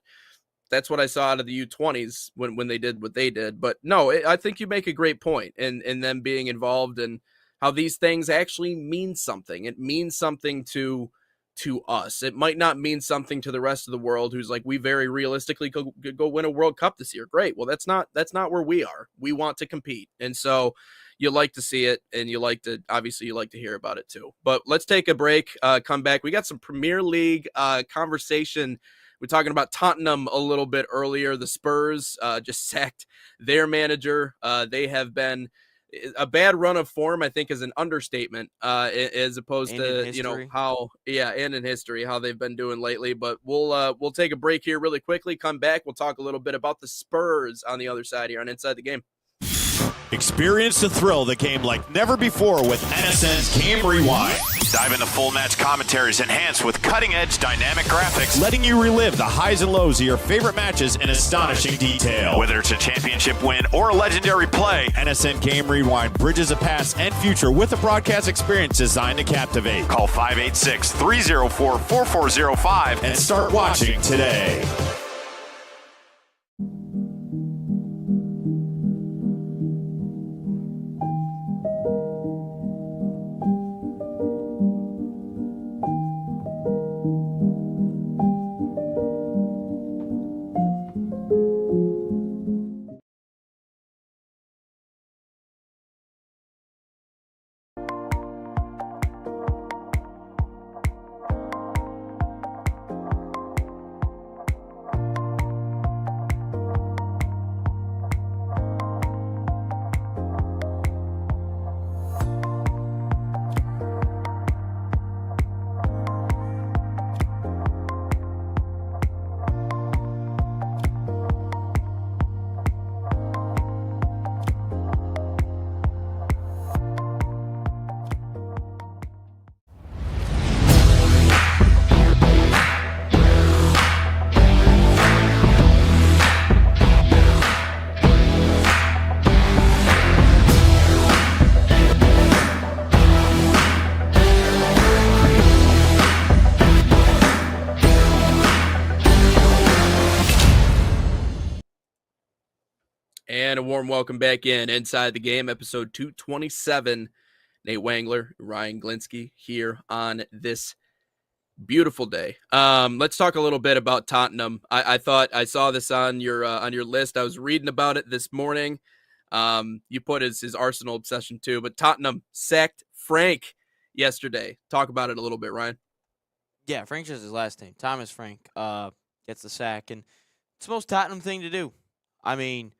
that's what I saw out of the U20s when they did what they did. But no, I think you make a great point in them being involved in how these things actually mean something. It means something to to us. It might not mean something to the rest of the world who's like, we very realistically could go win a World Cup this year. Great. Well, that's not where we are. We want to compete. And so you like to see it, and you like to hear about it too. But let's take a break, come back. We got some Premier League conversation. We're talking about Tottenham a little bit earlier. The Spurs just sacked their manager. They have been a bad run of form, I think, is an understatement, as opposed to, you know, and in history, how they've been doing lately. But we'll take a break here really quickly, come back. We'll talk a little bit about the Spurs on the other side here on Inside the Game. Experience the thrill of the game like never before with NSN's Game Rewind. Dive into full match commentaries enhanced with cutting-edge dynamic graphics, Letting you relive the highs and lows of your favorite matches in astonishing detail. whether it's a championship win or a legendary play. NSN Game Rewind bridges the past and future with a broadcast experience designed to captivate. Call 586-304-4405 And start watching today. And a warm welcome back Inside the Game, episode 227. Nate Wangler, Ryan Glinsky here on this beautiful day. Let's talk a little bit about Tottenham. I thought I saw this on your list. I was reading about it this morning. You put his Arsenal obsession too, but Tottenham sacked Frank yesterday. Talk about it a little bit, Ryan. Yeah, Frank's just his last name. Thomas Frank gets the sack, and it's the most Tottenham thing to do. I mean,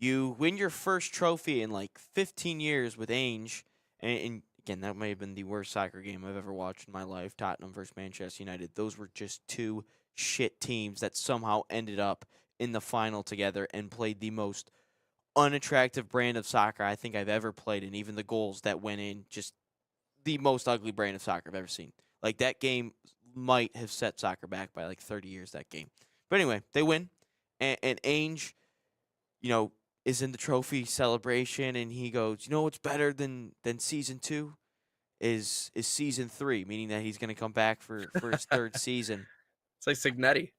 you win your first trophy in like 15 years with Ainge, and again, that may have been the worst soccer game I've ever watched in my life. Tottenham versus Manchester United. Those were just two shit teams that somehow ended up in the final together and played the most unattractive brand of soccer I think I've ever played, and even the goals that went in, just the most ugly brand of soccer I've ever seen. Like, that game might have set soccer back by like 30 years, that game. But anyway, they win, and Ainge, you know, is in the trophy celebration, and he goes, you know what's better than season 2 is season 3, meaning that he's going to come back for his third season. It's like Signetti.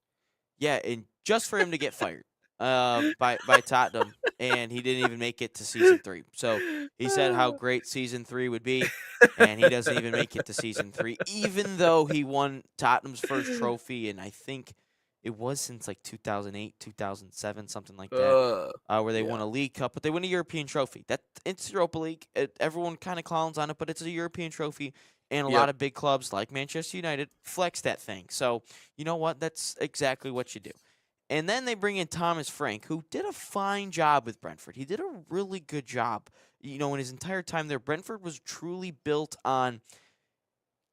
Yeah, and just for him to get fired by Tottenham, and he didn't even make it to season 3. So he said how great season 3 would be, and he doesn't even make it to season 3, even though he won Tottenham's first trophy, and I think it was since like 2008, 2007, something like that, where they won a League Cup, but they win a European trophy. It's Europa League. Everyone kind of clowns on it, but it's a European trophy, and a lot of big clubs like Manchester United flex that thing. So you know what? That's exactly what you do. And then they bring in Thomas Frank, who did a fine job with Brentford. He did a really good job. You know, in his entire time there, Brentford was truly built on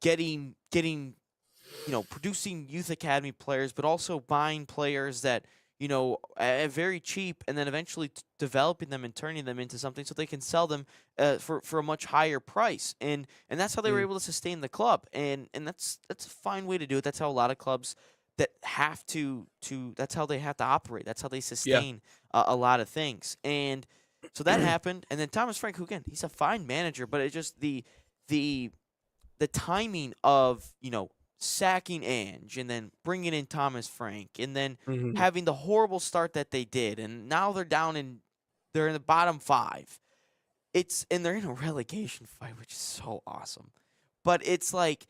getting producing youth academy players, but also buying players that, very cheap, and then eventually developing them and turning them into something so they can sell them for a much higher price. And that's how they were able to sustain the club. And that's a fine way to do it. That's how a lot of clubs that have to that's how they have to operate. That's how they sustain a lot of things. And so that happened. And then Thomas Frank, who again, he's a fine manager, but it's just the timing of, sacking Ange and then bringing in Thomas Frank and then having the horrible start that they did, and now they're in the bottom 5. And they're in a relegation fight, which is so awesome. But it's like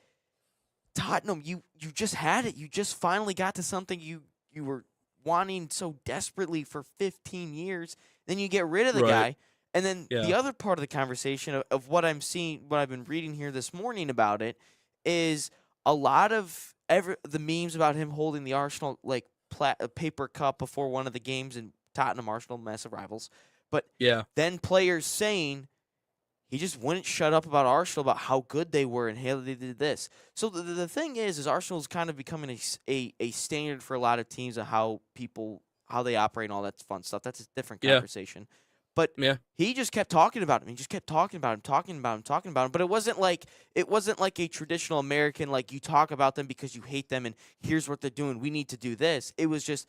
Tottenham, you just had it. You just finally got to something you were wanting so desperately for 15 years. Then you get rid of the Right. guy. And then Yeah. the other part of the conversation of what I'm seeing, what I've been reading here this morning about it, is a lot of the memes about him holding the Arsenal paper cup before one of the games in Tottenham, Arsenal, massive rivals. But Yeah. then players saying he just wouldn't shut up about Arsenal, about how good they were and how they did this. So the thing is Arsenal's kind of becoming a standard for a lot of teams of how they operate and all that fun stuff. That's a different Yeah. conversation. But Yeah. he just kept talking about him. He just kept talking about him, talking about him, talking about him. But it wasn't like a traditional American, like you talk about them because you hate them and here's what they're doing. We need to do this. It was just,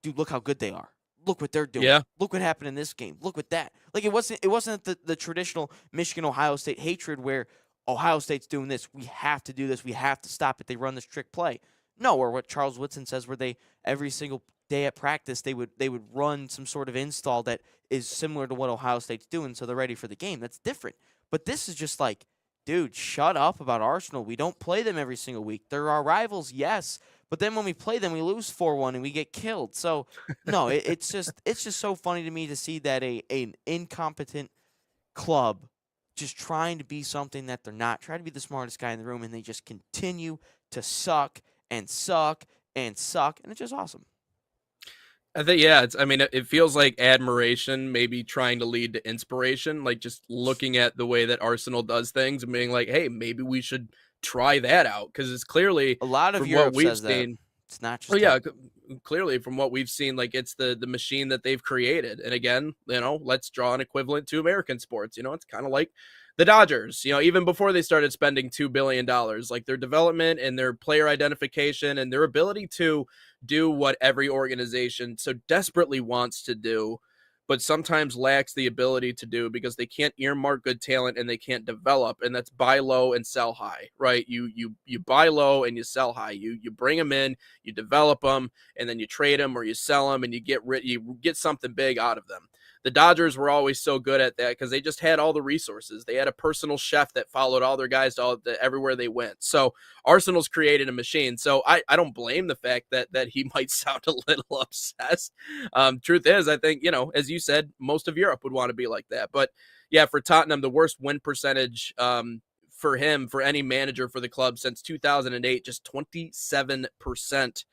dude, look how good they are. Look what they're doing. Yeah. Look what happened in this game. Look what that. Like it wasn't the traditional Michigan Ohio State hatred where Ohio State's doing this. We have to do this. We have to stop it. They run this trick play. No, or what Charles Woodson says, where they every single day at practice they would run some sort of install that is similar to what Ohio State's doing, so they're ready for the game. That's different. But this is just like, dude, shut up about Arsenal. We don't play them every single week. They're our rivals, yes. But then when we play them, we lose 4-1 and we get killed. So no, it's just so funny to me to see that an incompetent club just trying to be something that they're not, trying to be the smartest guy in the room, and they just continue to suck and suck and suck, and it's just awesome. I think, yeah, it feels like admiration maybe trying to lead to inspiration, like just looking at the way that Arsenal does things and being like, hey, maybe we should try that out, because it's clearly A lot of from Europe what we've says that. seen. It's not just Well, yeah, clearly from what we've seen, like it's the machine that they've created. And again, let's draw an equivalent to American sports. It's kind of like the Dodgers, even before they started spending $2 billion, like their development and their player identification and their ability to do what every organization so desperately wants to do, but sometimes lacks the ability to do because they can't earmark good talent and they can't develop. And that's buy low and sell high, right? You buy low and you sell high. You bring them in, you develop them, and then you trade them or you sell them and you get something big out of them. The Dodgers were always so good at that because they just had all the resources. They had a personal chef that followed all their guys to everywhere they went. So Arsenal's created a machine. So I don't blame the fact that he might sound a little obsessed. Truth is, I think, as you said, most of Europe would want to be like that. But yeah, for Tottenham, the worst win percentage for him, for any manager for the club since 2008, just 27%.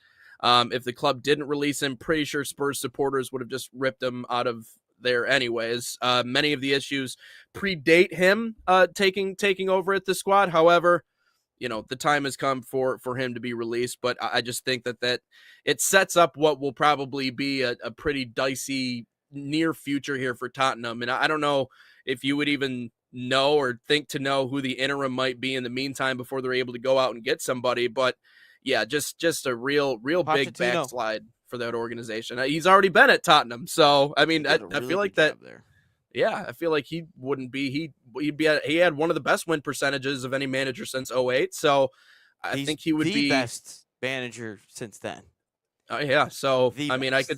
If the club didn't release him, pretty sure Spurs supporters would have just ripped him out of there anyways. Many of the issues predate him taking over at the squad. However, the time has come for him to be released, but I just think that it sets up what will probably be a pretty dicey near future here for Tottenham. And I don't know if you would even know or think to know who the interim might be in the meantime before they're able to go out and get somebody. But yeah, just a real big backslide for that organization. He's already been at Tottenham, so I mean, I feel like that. Yeah, I feel like he wouldn't be. He had one of the best win percentages of any manager since 2008. So I think he would be the best manager since then. Yeah. So The I mean, best.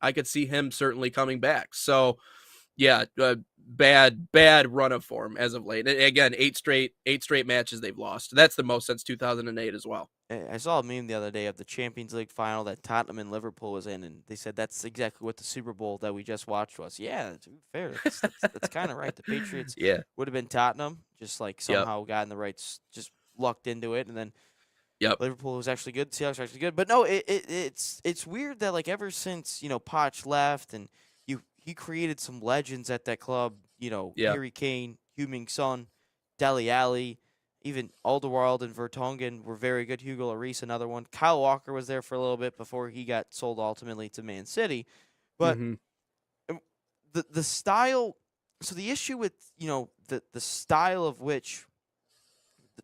I could see him certainly coming back. So yeah, bad run of form as of late. And again, eight straight matches they've lost. That's the most since 2008 as well. I saw a meme the other day of the Champions League final that Tottenham and Liverpool was in, and they said that's exactly what the Super Bowl that we just watched was. Yeah, to be fair, that's kind of right. The Patriots would have been Tottenham, just like somehow got in the right, just lucked into it, and then Liverpool was actually good. Seahawks were actually good, but no, it's weird that like ever since Poch left and he created some legends at that club. Harry Kane, Heung-min Son, Dele Alli. Even Alderweireld and Vertonghen were very good. Hugo Lloris, another one. Kyle Walker was there for a little bit before he got sold ultimately to Man City. But the style, so the issue with, the style of which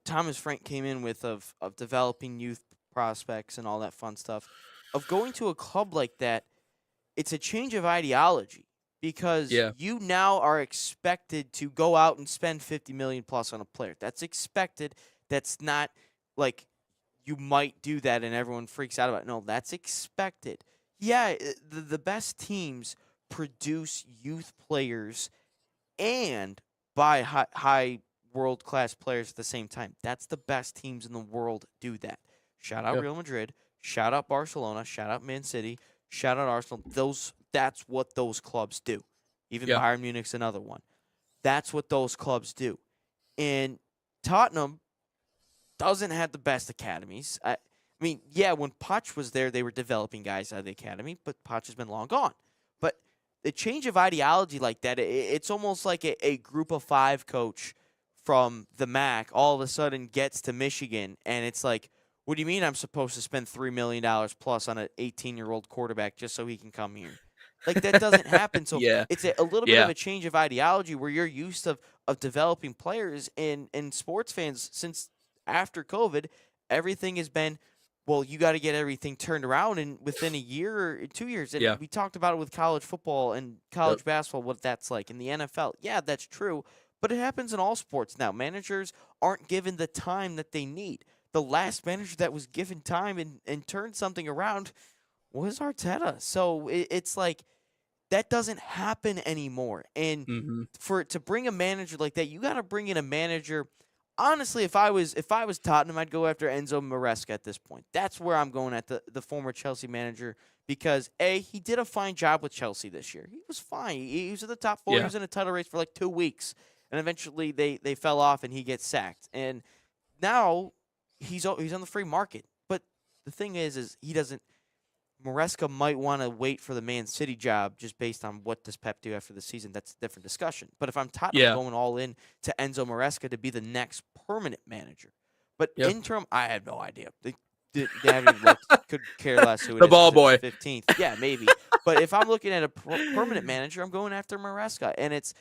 Thomas Frank came in with of developing youth prospects and all that fun stuff, of going to a club like that, it's a change of ideology. Because you now are expected to go out and spend $50 million plus on a player. That's expected. That's not like you might do that and everyone freaks out about it. No, that's expected. Yeah, the best teams produce youth players and buy high world-class players at the same time. That's the best teams in the world do that. Shout out Yeah. Real Madrid, shout out Barcelona, shout out Man City, shout out Arsenal. That's what those clubs do. Even Yeah. Bayern Munich's another one. That's what those clubs do. And Tottenham doesn't have the best academies. I mean, yeah, when Poch was there, they were developing guys out of the academy, but Poch has been long gone. But the change of ideology like that, it's almost like a group of 5 coach from the MAC all of a sudden gets to Michigan, and it's like, what do you mean I'm supposed to spend $3 million plus on an 18-year-old quarterback just so he can come here? Like, that doesn't happen. So Yeah. it's a little bit of a change of ideology where you're used of developing players, and sports fans, since after COVID, everything has been, well, you got to get everything turned around and within a year or 2 years. And we talked about it with college football and college basketball, what that's like. In the NFL, yeah, that's true. But it happens in all sports now. Managers aren't given the time that they need. The last manager that was given time and turned something around was Arteta. So it's like, that doesn't happen anymore. And to bring a manager like that, you got to bring in a manager. Honestly, if I was Tottenham, I'd go after Enzo Maresca at this point. That's where I'm going at, the former Chelsea manager, because he did a fine job with Chelsea this year. He was fine. He was at the top 4. Yeah. He was in a title race for like 2 weeks, and eventually they fell off and he gets sacked. And now he's on the free market. But the thing is he doesn't. Maresca might want to wait for the Man City job just based on what does Pep do after the season. That's a different discussion. But if I'm Tottenham, going all in to Enzo Maresca to be the next permanent manager. But interim, I have no idea. They haven't even looked. Could care less who it is. The ball boy. 15th. Yeah, maybe. But if I'm looking at a permanent manager, I'm going after Maresca. And it's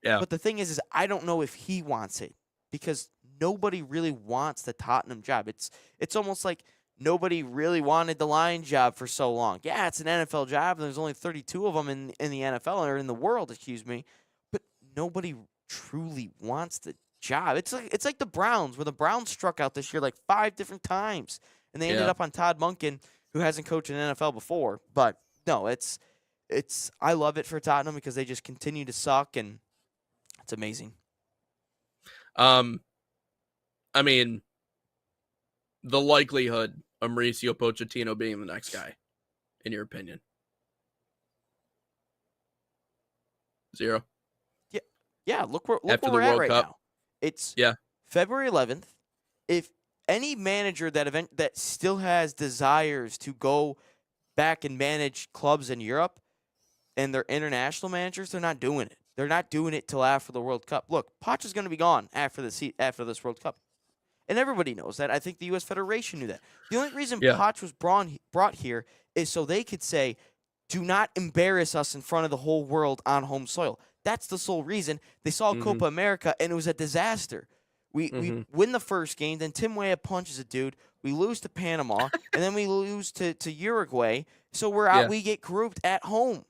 But the thing is I don't know if he wants it, because nobody really wants the Tottenham job. It's almost like nobody really wanted the Lions job for so long. Yeah, it's an NFL job, and there's only 32 of them in the NFL, or in the world, excuse me. But nobody truly wants the job. It's like the Browns, where the Browns struck out this year like 5 different times, and they ended up on Todd Monken, who hasn't coached in the NFL before. But no, it's I love it for Tottenham because they just continue to suck, and it's amazing. I mean, the likelihood of Mauricio Pochettino being the next guy, in your opinion? 0? Yeah. Look where After we're the at World right Cup. now. It's Yeah. February 11th. If any manager that still has desires to go back and manage clubs in Europe, and they're international managers, they're not doing it. They're not doing it till after the World Cup. Look, Poch is going to be gone after this World Cup. And everybody knows that. I think the U.S. Federation knew that. The only reason Poch was brought here is so they could say, do not embarrass us in front of the whole world on home soil. That's the sole reason. They saw Copa America, and it was a disaster. We win the first game, then Tim Weah punches a dude. We lose to Panama, and then we lose to Uruguay. So we're out. We get grouped at home.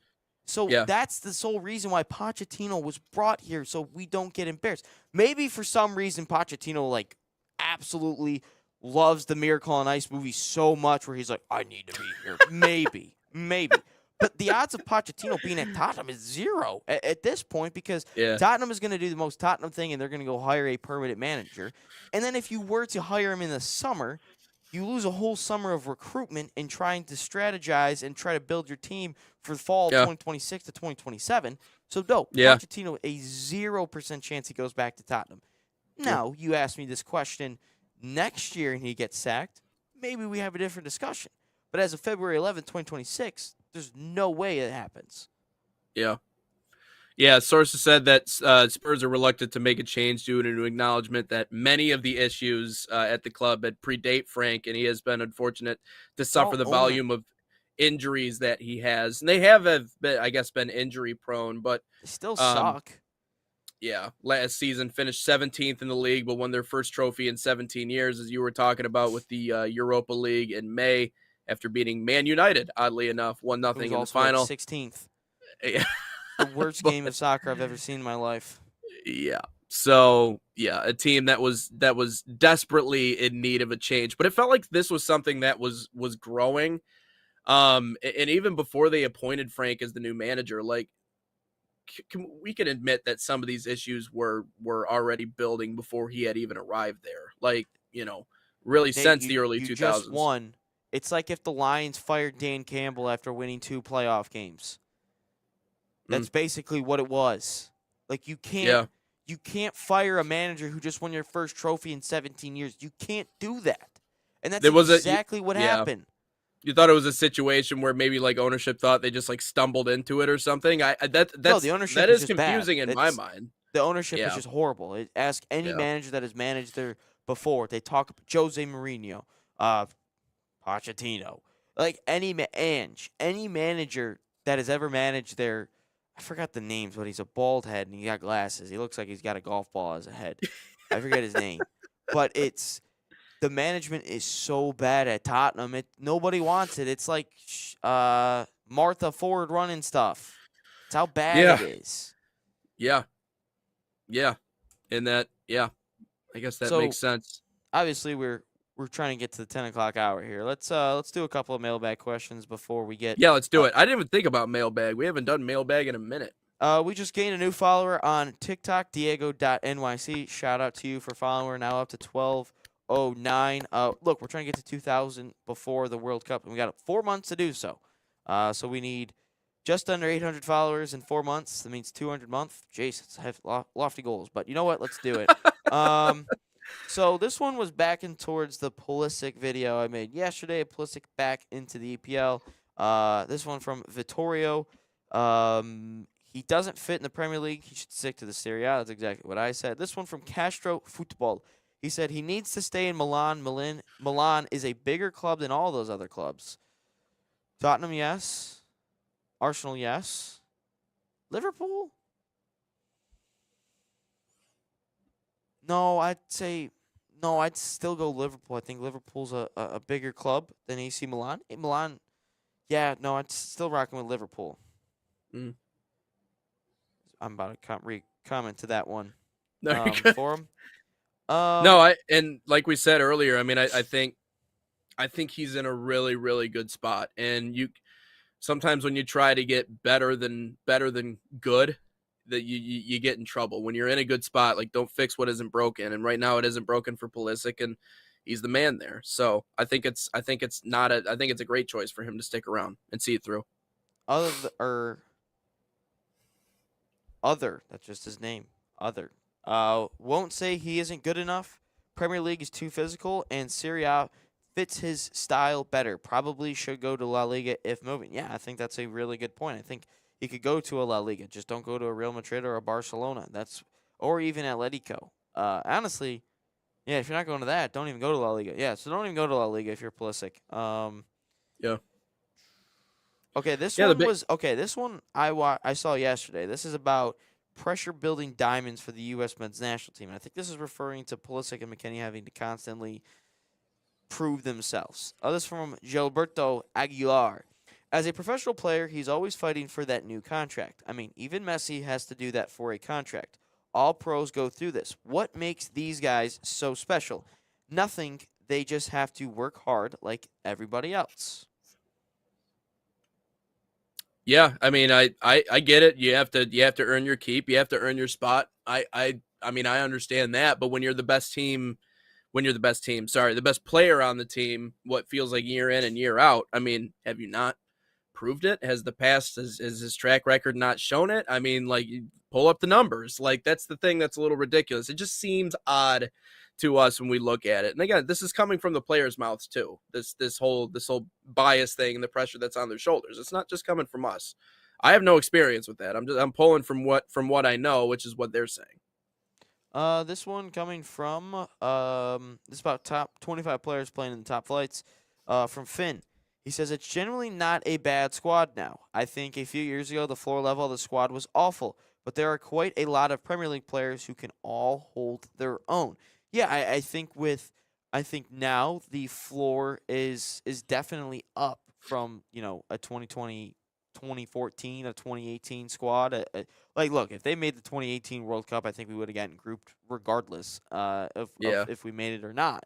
So that's the sole reason why Pochettino was brought here, so we don't get embarrassed. Maybe for some reason Pochettino, absolutely loves the Miracle on Ice movie so much where he's like, I need to be here. Maybe. But the odds of Pochettino being at Tottenham is 0 at this point, because Tottenham is going to do the most Tottenham thing, and they're going to go hire a permanent manager. And then if you were to hire him in the summer, you lose a whole summer of recruitment and trying to strategize and try to build your team for the fall of 2026 to 2027. So, no, Pochettino, a 0% chance he goes back to Tottenham. Now, you ask me this question next year and he gets sacked, maybe we have a different discussion. But as of February 11th, 2026, there's no way it happens. Yeah, sources said that Spurs are reluctant to make a change due to an acknowledgement that many of the issues at the club had predate Frank, and he has been unfortunate to suffer the volume of injuries that he has. And they have been injury prone, but they still suck. Yeah, last season finished 17th in the league, but won their first trophy in 17 years, as you were talking about with the Europa League in May after beating Man United, oddly enough, 1-0 in the final. 16th. Yeah. The worst game of soccer I've ever seen in my life. Yeah. So, a team that was desperately in need of a change. But it felt like this was something that was growing. And even before they appointed Frank as the new manager, we can admit that some of these issues were already building before he had even arrived there. Like, really Nate, since the early you 2000s. just won. It's like if the Lions fired Dan Campbell after winning 2 playoff games. That's basically what it was. Like, you can't fire a manager who just won your first trophy in 17 years. You can't do that. And that's exactly what happened. You thought it was a situation where maybe like ownership thought they just like stumbled into it or something. The ownership that is is just confusing bad. in my mind. The ownership is just horrible. Ask any manager that has managed there before. They talk about Jose Mourinho, Pochettino, like any manager that has ever managed there. I forgot the names, but he's a bald head and he got glasses. He looks like he's got a golf ball as a head. I forget his name, but the management is so bad at Tottenham. Nobody wants it. It's like Martha Ford running stuff. It's how bad it is. Yeah. And that, I guess that makes sense. Obviously, we're trying to get to the 10 o'clock hour here. Let's do a couple of mailbag questions before we get. Yeah, let's do it. I didn't even think about mailbag. We haven't done mailbag in a minute. We just gained a new follower on TikTok, Diego.nyc. Shout out to you for following. We're now up to 1209. Look, we're trying to get to 2,000 before the World Cup, and we got 4 months to do so. So we need just under 800 followers in 4 months. That means 200 a month. Jason, have lofty goals, but you know what? Let's do it. So this one was backing towards the Pulisic video I made yesterday. Pulisic back into the EPL. This one from Vittorio. He doesn't fit in the Premier League. He should stick to the Serie A. That's exactly what I said. This one from Castro Football. He said he needs to stay in Milan. Milan is a bigger club than all those other clubs. Tottenham, yes. Arsenal, yes. Liverpool? No, I'd still go Liverpool. I think Liverpool's a bigger club than AC Milan. Milan, I'd still rocking with Liverpool. I'm about to comment to that one. No, you're good. For him. And like we said earlier, I mean, I think he's in a really, really good spot. And sometimes when you try to get better than good, that you get in trouble. When you're in a good spot, like, don't fix what isn't broken. And right now it isn't broken for Pulisic, and he's the man there. So I think it's a great choice for him to stick around and see it through. Other, that's just his name. Other. Won't say he isn't good enough. Premier League is too physical, and Serie A fits his style better. Probably should go to La Liga if moving. Yeah, I think that's a really good point. I think he could go to a La Liga. Just don't go to a Real Madrid or a Barcelona. Or even Atletico. Honestly, if you're not going to that, don't even go to La Liga. Yeah, so don't even go to La Liga if you're Pulisic. Yeah. Okay, this one I saw yesterday. This is about pressure-building diamonds for the U.S. men's national team. And I think this is referring to Pulisic and McKennie having to constantly prove themselves. This from Gilberto Aguilar. As a professional player, he's always fighting for that new contract. I mean, even Messi has to do that for a contract. All pros go through this. What makes these guys so special? Nothing. They just have to work hard like everybody else. Yeah, I mean, I get it. You have to earn your keep. You have to earn your spot. I mean, I understand that. But when you're the best the best player on the team, what feels like year in and year out, I mean, have you not proved it? Has his track record not shown it? I mean, like, you pull up the numbers. Like, that's the thing that's a little ridiculous. It just seems odd to us when we look at it. And again, this is coming from the players' mouths too. This whole bias thing and the pressure that's on their shoulders. It's not just coming from us. I have no experience with that. I'm pulling from what I know, which is what they're saying. This one coming from this is about top 25 players playing in the top flights. From Finn. He says it's generally not a bad squad now. I think a few years ago the floor level of the squad was awful, but there are quite a lot of Premier League players who can all hold their own. Yeah, I think now the floor is definitely up from, a 2020, 2014, a 2018 squad. Like, look, if they made the 2018 World Cup, I think we would have gotten grouped regardless of if we made it or not.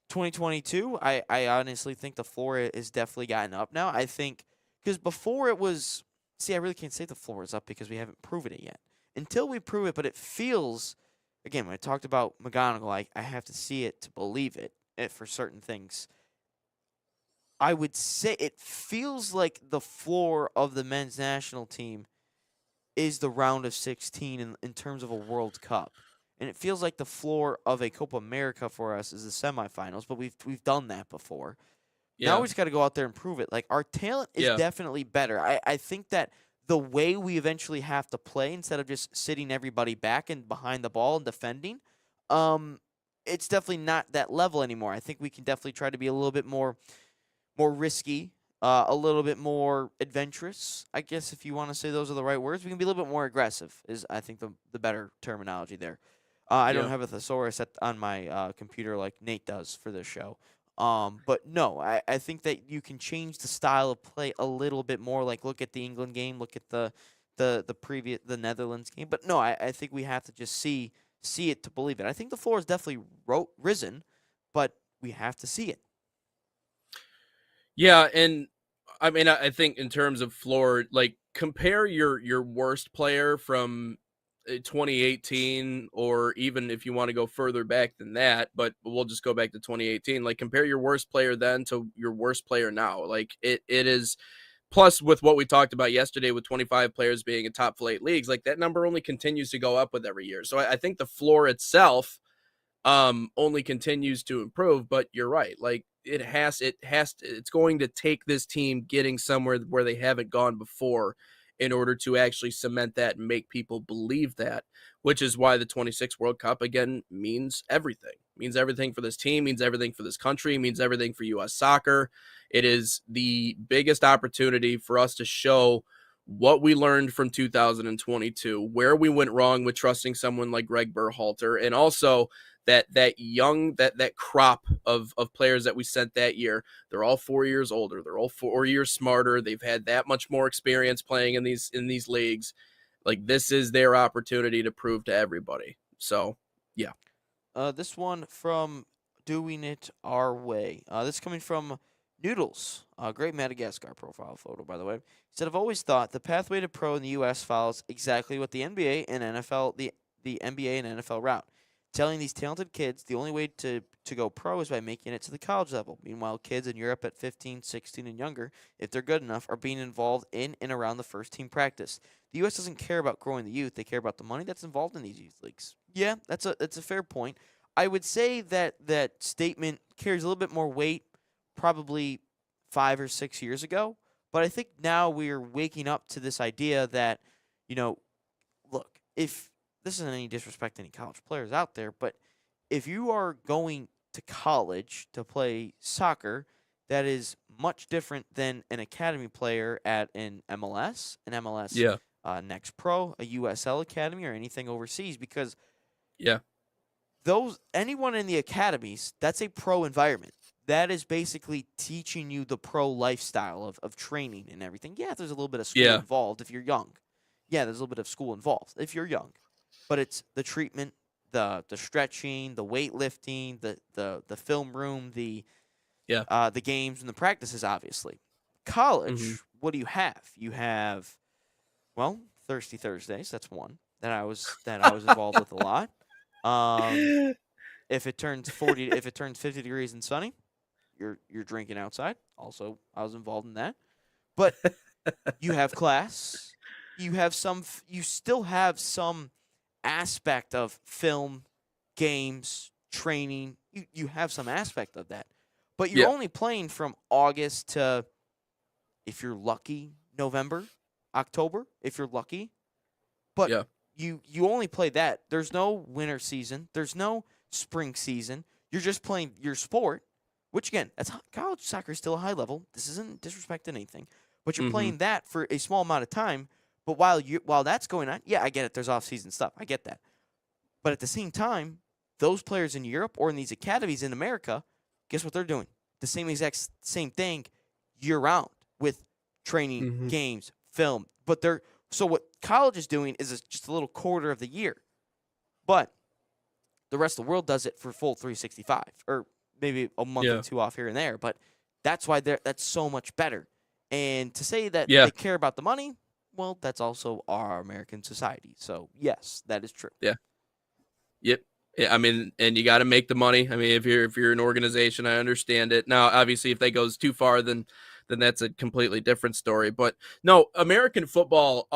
2022, I honestly think the floor is definitely gotten up now. I think because before it was see, I really can't say the floor is up because we haven't proven it yet. Until we prove it, but it feels, again, when I talked about McGonagall, I have to see it to believe it for certain things. I would say it feels like the floor of the men's national team is the round of 16 in terms of a World Cup. And it feels like the floor of a Copa America for us is the semifinals, but we've done that before. Yeah. Now we just got to go out there and prove it. Like, our talent is definitely better. I think that the way we eventually have to play, instead of just sitting everybody back and behind the ball and defending, it's definitely not that level anymore. I think we can definitely try to be a little bit more risky, a little bit more adventurous, I guess, if you want to say those are the right words. We can be a little bit more aggressive is, I think, the better terminology there. I don't have a thesaurus on my computer like Nate does for this show. But no, I think that you can change the style of play a little bit more. Like, look at the England game, look at the Netherlands game. But no, I think we have to just see it to believe it. I think the floor is definitely risen, but we have to see it. Yeah, and I mean, I think in terms of floor, like, compare your worst player from 2018, or even if you want to go further back than that, but we'll just go back to 2018. Like, compare your worst player then to your worst player now. Like, it is, plus with what we talked about yesterday with 25 players being in top 8 leagues, like, that number only continues to go up with every year. So I think the floor itself only continues to improve. But you're right, like, it's going to take this team getting somewhere where they haven't gone before in order to actually cement that and make people believe that, which is why the 26 World Cup, again, means everything. Means everything for this team, means everything for this country, means everything for U.S. soccer. It is the biggest opportunity for us to show what we learned from 2022, where we went wrong with trusting someone like Greg Berhalter, and also that crop of players that we sent that year. They're all 4 years older. They're all 4 years smarter. They've had that much more experience playing in these leagues. Like, this is their opportunity to prove to everybody. So, yeah. This one from Doing It Our Way. This coming from Noodles. Great Madagascar profile photo, by the way. He said, I've always thought the pathway to pro in the U.S. follows exactly what the NBA and NFL, the NBA and NFL route. Telling these talented kids the only way to go pro is by making it to the college level. Meanwhile, kids in Europe at 15, 16, and younger, if they're good enough, are being involved in and around the first team practice. The U.S. doesn't care about growing the youth. They care about the money that's involved in these youth leagues. Yeah, that's a fair point. I would say that statement carries a little bit more weight probably 5 or 6 years ago. But I think now we're waking up to this idea that, look, if this isn't any disrespect to any college players out there, but if you are going to college to play soccer, that is much different than an academy player at an MLS, Next Pro, a USL Academy, or anything overseas, because anyone in the academies, that's a pro environment. That is basically teaching you the pro lifestyle of training and everything. Yeah, there's a little bit of school involved if you're young. Yeah, there's a little bit of school involved if you're young. But it's the treatment, the stretching, the weightlifting, the film room, the games and the practices, obviously. College, what do you have? You have, well, Thirsty Thursdays. That's one that I was involved with a lot. If it turns 50 degrees and sunny, you're drinking outside. Also, I was involved in that. But you have class. You still have some aspect of film, games, training. You have some aspect of that. But you're only playing from August to, if you're lucky, November, October, if you're lucky. But you only play that. There's no winter season. There's no spring season. You're just playing your sport, which, again, college soccer is still a high level. This isn't disrespecting anything. But you're playing that for a small amount of time. But while that's going on, I get it. There's off-season stuff. I get that. But at the same time, those players in Europe or in these academies in America, guess what they're doing? The same exact same thing year-round with training, games, film. So what college is doing is just a little quarter of the year. But the rest of the world does it for full 365, or maybe a month or two off here and there. But that's why that's so much better. And to say that they care about the money, well, that's also our American society. So yes, that is true. Yeah. Yep. Yeah, I mean, and you got to make the money. I mean, if you're an organization, I understand it. Now, obviously, if that goes too far, then that's a completely different story. But no, American football,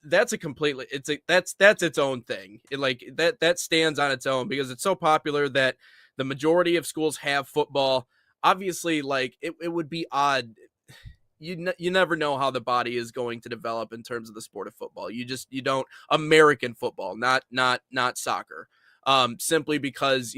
that's a completely that's its own thing. Like that stands on its own because it's so popular that the majority of schools have football. Obviously, like it would be odd. You never know how the body is going to develop in terms of the sport of football. You don't American football, not soccer. Simply because,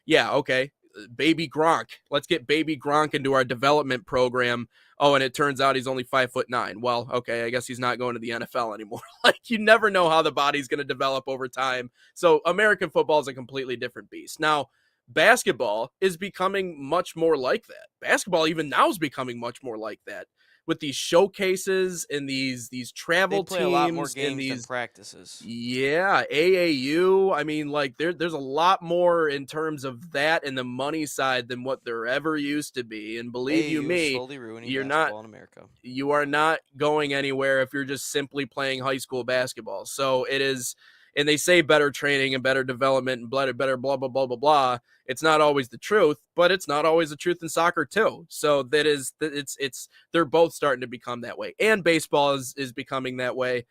yeah, okay, baby Gronk. Let's get baby Gronk into our development program. Oh, and it turns out he's only 5'9". Well, okay, I guess he's not going to the NFL anymore. Like, you never know how the body's going to develop over time. So American football is a completely different beast. Now, basketball is becoming much more like that. Basketball even now is becoming much more like that with these showcases and these travel They play teams a lot more and games these than practices. yeah, AAU. I mean, like there's a lot more in terms of that and the money side than what there ever used to be. And believe you AAU is me, slowly ruining you're basketball not in America. you are not going anywhere if you're just simply playing high school basketball. So it is, and they say better training and better development and better blah blah blah blah blah. It's not always the truth, but it's not always the truth in soccer too. So it's they're both starting to become that way, and baseball is becoming that way.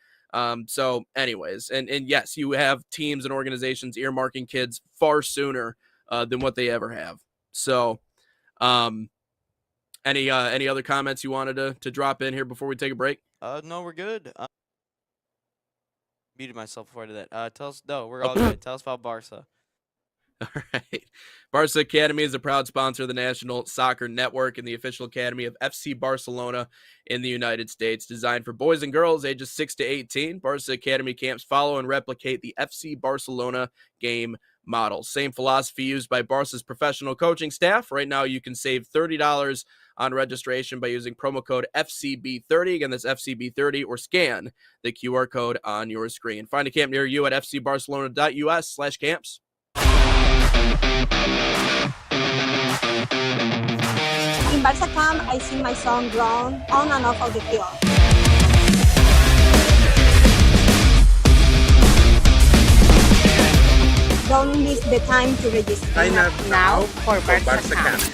So anyways, and yes, you have teams and organizations earmarking kids far sooner than what they ever have. So, any other comments you wanted to drop in here before we take a break? No, we're good. Muted myself before I did that. We're all good. Tell us about Barca. All right. Barca Academy is a proud sponsor of the National Soccer Network and the official academy of FC Barcelona in the United States. Designed for boys and girls ages 6 to 18, Barca Academy camps follow and replicate the FC Barcelona game model. Same philosophy used by Barca's professional coaching staff. Right now, you can save $30 on registration by using promo code FCB30. Again, that's FCB30, or scan the QR code on your screen. Find a camp near you at fcbarcelona.us/camps. In Barca camp, I sing my song grown on and off of the field. Don't miss the time to register. Sign up now for Barca Barca camp. Camp.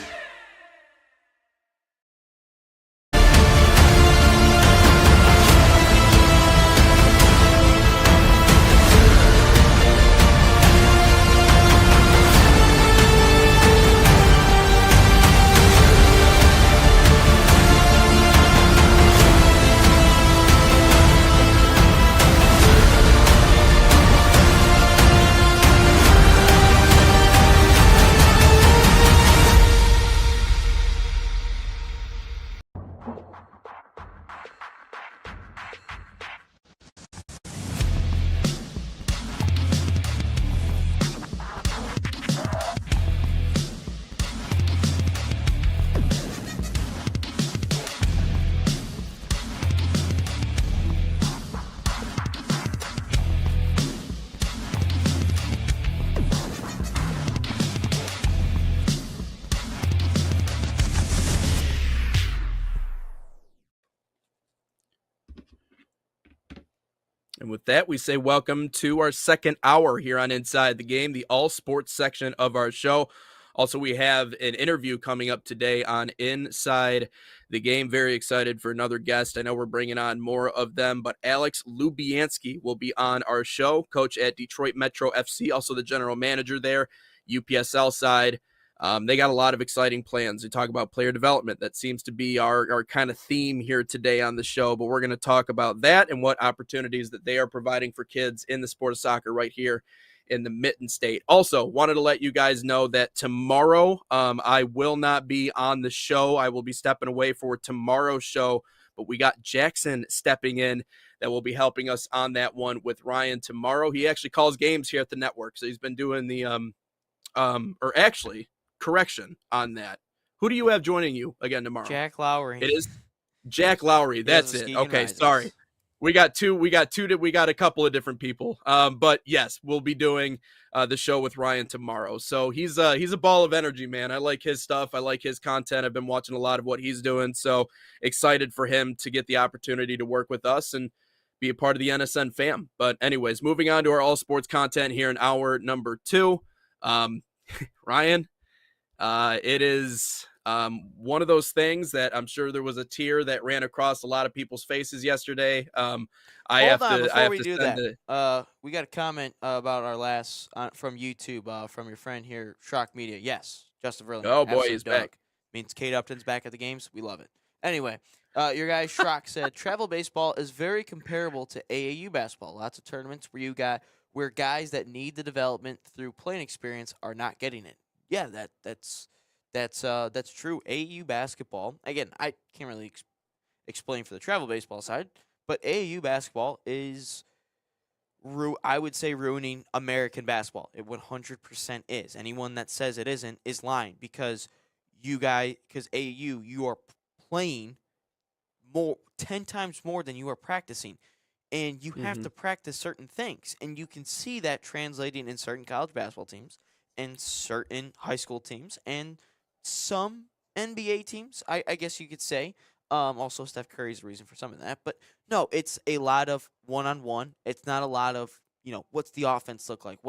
And with that, we say welcome to our second hour here on Inside the Game, the all sports section of our show. Also, we have an interview coming up today on Inside the Game. Very excited for another guest. I know we're bringing on more of them, but Alex Lubianski will be on our show, coach at Detroit Metro FC, also the general manager there, UPSL side. They got a lot of exciting plans. We talk about player development. That seems to be our kind of theme here today on the show, but we're going to talk about that and what opportunities that they are providing for kids in the sport of soccer right here in the Mitten State. Also, wanted to let you guys know that tomorrow I will not be on the show. I will be stepping away for tomorrow's show, but we got Jackson stepping in that will be helping us on that one with Ryan tomorrow. He actually calls games here at the network, so he's been doing the correction on that. Who do you have joining you again tomorrow? Jack Lowry. It is Jack Lowry. That's it. Okay, sorry. We got a couple of different people. But yes, we'll be doing the show with Ryan tomorrow. So he's a ball of energy, man. I like his stuff. I like his content. I've been watching a lot of what he's doing. So excited for him to get the opportunity to work with us. And be a part of the NSN fam. But anyways, moving on to our all sports content here in hour number 2. Ryan, it is one of those things that I'm sure there was a tear that ran across a lot of people's faces yesterday. Hold on, before we do that, the we got a comment about our last from YouTube from your friend here, Shock Media. Yes, Justin Verlander. Oh boy, absolute he's dog. back. Means Kate Upton's back at the games. We love it. Anyway, your guy Schrock said travel baseball is very comparable to AAU basketball. Lots of tournaments where guys that need the development through playing experience are not getting it. Yeah, that's true. AAU basketball. Again, I can't really explain for the travel baseball side, but AAU basketball is, I would say, ruining American basketball. It 100% is. Anyone that says it isn't is lying, because AAU, you are playing 10 times more than you are practicing, and you have to practice certain things, and you can see that translating in certain college basketball teams and certain high school teams and some NBA teams, I guess you could say. Also, Steph Curry is the reason for some of that. But no, it's a lot of one-on-one. It's not a lot of, what's the offense look like?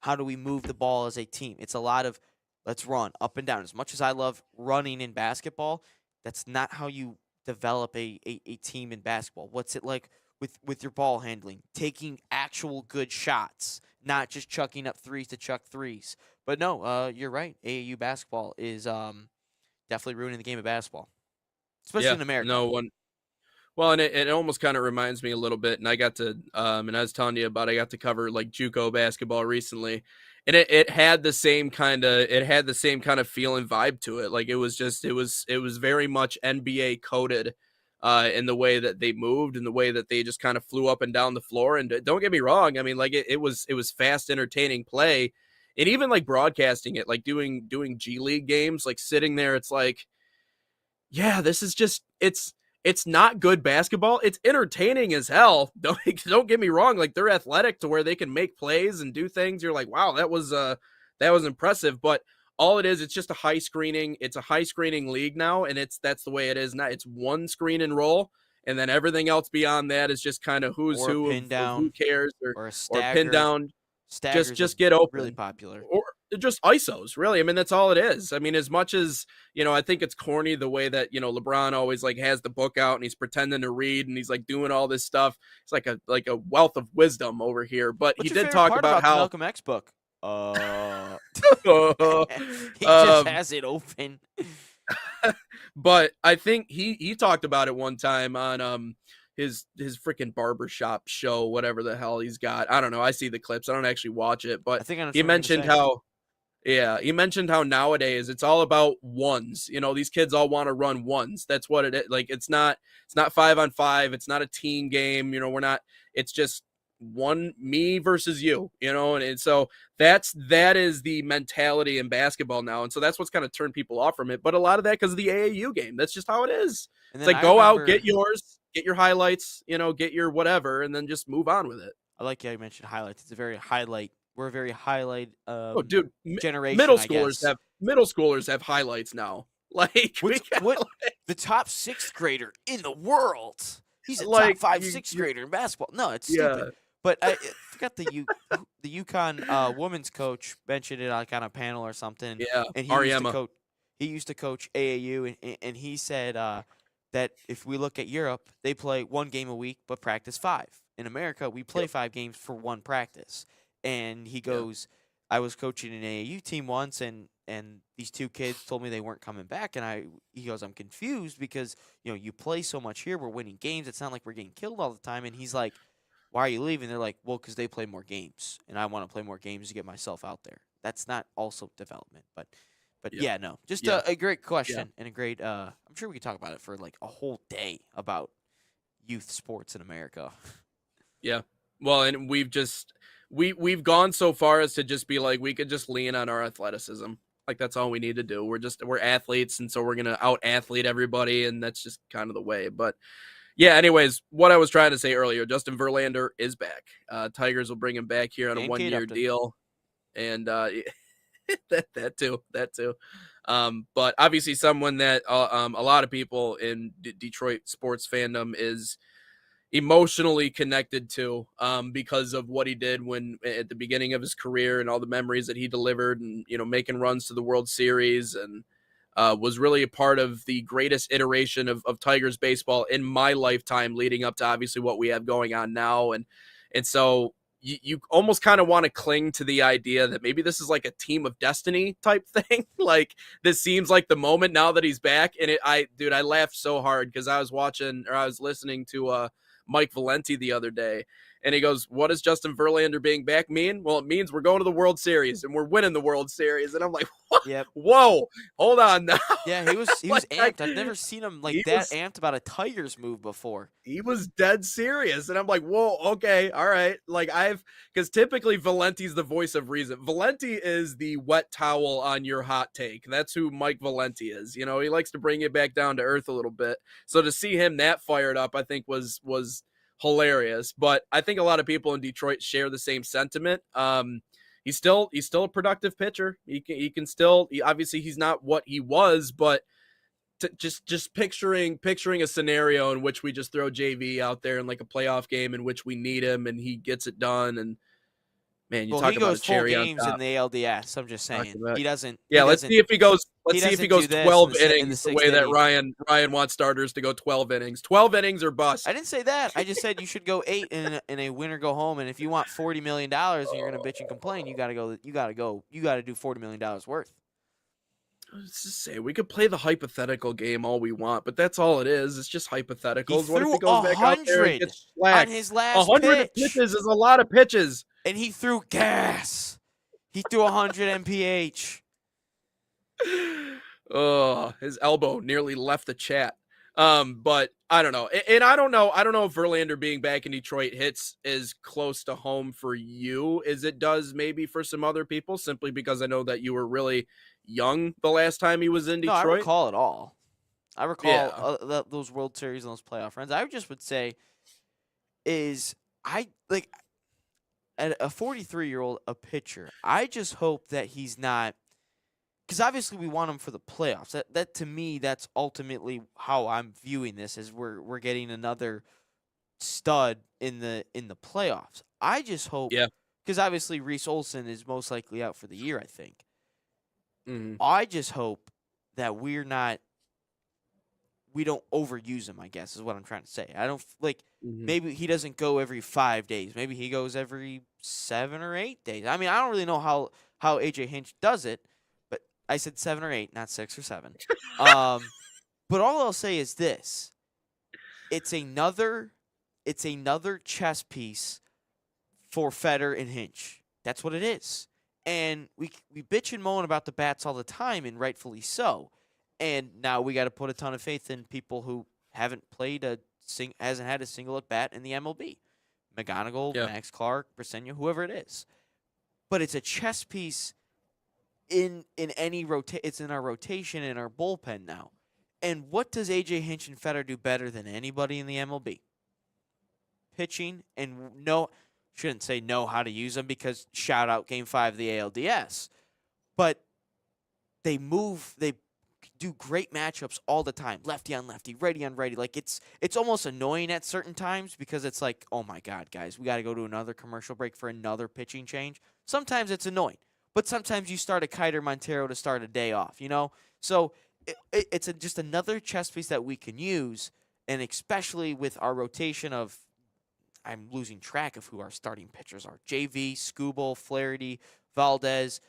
How do we move the ball as a team? It's a lot of let's run up and down. As much as I love running in basketball, that's not how you develop a team in basketball. What's it like with your ball handling? Taking actual good shots, not just chucking up threes to chuck threes. But no, you're right. AAU basketball is definitely ruining the game of basketball, especially in America. No one. Well, and it almost kind of reminds me a little bit, and I got to, and I was telling you about, I got to cover like JUCO basketball recently, and it had the same kind of feel and vibe to it. Like it was very much NBA coded, in the way that they moved and the way that they just kind of flew up and down the floor. And don't get me wrong, I mean, like it was fast, entertaining play, and even like broadcasting it, like doing G League games, like sitting there, it's like, yeah, this is just it's not good basketball. It's entertaining as hell. Don't get me wrong. Like they're athletic to where they can make plays and do things. You're like, wow, that was impressive. But all it is, it's just a high screening. It's a high screening league now, and that's the way it is now. It's one screen and roll, and then everything else beyond that is just kind of who's who, who cares, or pin down. Just get open. Really popular. Or just ISOs, really. I mean, that's all it is. I mean, as much as, I think it's corny the way that, LeBron always like has the book out and he's pretending to read and he's like doing all this stuff. It's like a wealth of wisdom over here. But What's he your did favorite talk part about the how Malcolm X book. He just has it open. But I think he talked about it one time on his freaking barbershop show, whatever the hell he's got. I don't know. I see the clips. I don't actually watch it, but he mentioned how nowadays it's all about ones. These kids all want to run ones. That's what it is. Like it's not 5-on-5. It's not a team game. It's just one, me versus you, and so that is the mentality in basketball now. And so that's what's kind of turned people off from it. But a lot of that because of the AAU game. That's just how it is. It's like out, get yours, get your highlights, get your whatever, and then just move on with it. I like how you mentioned highlights. It's we're a very highlight generation. Middle schoolers have highlights now. Like the top 6th grader in the world. He's a like, top 5 6th grader in basketball. No, it's stupid. But I forgot the UConn women's coach mentioned it like on a panel or something. Yeah, and he used to coach AAU, and he said that if we look at Europe, they play 1 game a week but practice 5. In America, we play 5 games for 1 practice. And he goes, I was coaching an AAU team once, and these 2 kids told me they weren't coming back, and he goes, I'm confused because you play so much here, we're winning games. It's not like we're getting killed all the time. And he's like, why are you leaving? They're like, well, because they play more games, and I want to play more games to get myself out there. That's not also development, but yeah, no, just a great question and a great. I'm sure we could talk about it for like a whole day about youth sports in America. Yeah, well, and we've gone so far as to just be like, we could just lean on our athleticism. Like that's all we need to do. We're athletes, and so we're gonna out athlete everybody, and that's just kind of the way. But yeah, anyways, what I was trying to say earlier, Justin Verlander is back. Tigers will bring him back here on a 1-year deal, and that too. But obviously someone that a lot of people in Detroit sports fandom is emotionally connected to, because of what he did when at the beginning of his career and all the memories that he delivered, and making runs to the World Series, and was really a part of the greatest iteration of Tigers baseball in my lifetime, leading up to obviously what we have going on now. And so you almost kind of want to cling to the idea that maybe this is like a team of destiny type thing. Like, this seems like the moment now that he's back. And I laughed so hard because I was listening to Mike Valenti the other day, and he goes, "What does Justin Verlander being back mean?" Well, it means we're going to the World Series and we're winning the World Series. And I'm like, what? Yep. Whoa, hold on now. Yeah, he was Like, amped. I've never seen him like that amped about a Tigers move before. He was dead serious. And I'm like, whoa, okay, all right. Like, because typically Valenti's the voice of reason. Valenti is the wet towel on your hot take. That's who Mike Valenti is. He likes to bring it back down to earth a little bit. So to see him that fired up, I think was hilarious. But I think a lot of people in Detroit share the same sentiment. He's still a productive pitcher. He can still, obviously he's not what he was, but just picturing a scenario in which we just throw JV out there in like a playoff game in which we need him and he gets it done. And man, Well, talk he about goes a cherry full on games top. in the ALDS. I'm just saying about- he doesn't. Yeah, he let's doesn't- see if he goes. Let's he see if he doesn't goes do this 12 in the innings the sixth way that inning. Ryan wants starters to go 12 innings. 12 innings or bust. I didn't say that. I just said you should go 8 in a win or go home. And if you want $40 million and you're gonna bitch and complain, you gotta do $40 million worth. Let's just say we could play the hypothetical game all we want, but that's all it is. It's just hypotheticals. What if he goes back out there and gets on slacked? his last 100 pitch, pitches is a lot of pitches. and he threw gas. He threw 100 mph. Oh, his elbow nearly left the chat. But I don't know. And I don't know if Verlander being back in Detroit hits as close to home for you as it does maybe for some other people, simply because I know that you were really young the last time he was in No, Detroit. I recall it all. I recall Yeah. those World Series and those playoff runs. I just would say at a 43-year-old a pitcher, I just hope that he's not, because obviously we want him for the playoffs. That to me, that's ultimately how I'm viewing this, is we're getting another stud in the playoffs. I just hope, because obviously Reese Olson is most likely out for the year, I think. Mhm. I just hope that we don't overuse him, I guess, is what I'm trying to say. I don't maybe he doesn't go every 5 days. Maybe he goes every 7 or 8 days. I mean, I don't really know how AJ Hinch does it, but I said 7 or 8, not 6 or 7. But all I'll say is this. It's another chess piece for Fetter and Hinch. That's what it is. And we bitch and moan about the bats all the time, and rightfully so. And now we got to put a ton of faith in people who hasn't had a single at bat in the MLB. McGonigal, Max Clark, Briseño, whoever it is. But it's a chess piece in any it's in our rotation, in our bullpen now. And what does AJ Hinch and Fetter do better than anybody in the MLB? Pitching, and shouldn't say know how to use them, because shout out Game 5 of the ALDS. But they do great matchups all the time. Lefty on lefty, righty on righty. Like, it's almost annoying at certain times, because it's like, oh my God, guys, we got to go to another commercial break for another pitching change. Sometimes it's annoying, but sometimes you start a Kiter Montero to start a day off, So it's just another chess piece that we can use, and especially with our rotation of, I'm losing track of who our starting pitchers are. JV, Skubal, Flaherty, Valdez,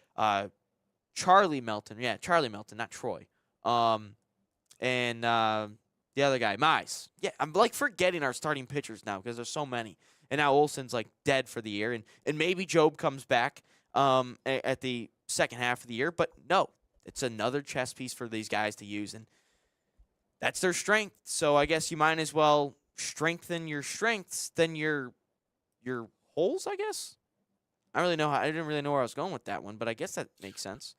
Charlie Melton. Yeah, Charlie Melton, not Troy. And the other guy, Mize. Yeah, I'm like forgetting our starting pitchers now because there's so many. And now Olson's like dead for the year. And maybe Job comes back at the second half of the year. But no, it's another chess piece for these guys to use. And that's their strength. So I guess you might as well strengthen your strengths than your holes, I guess. I didn't really know where I was going with that one, but I guess that makes sense.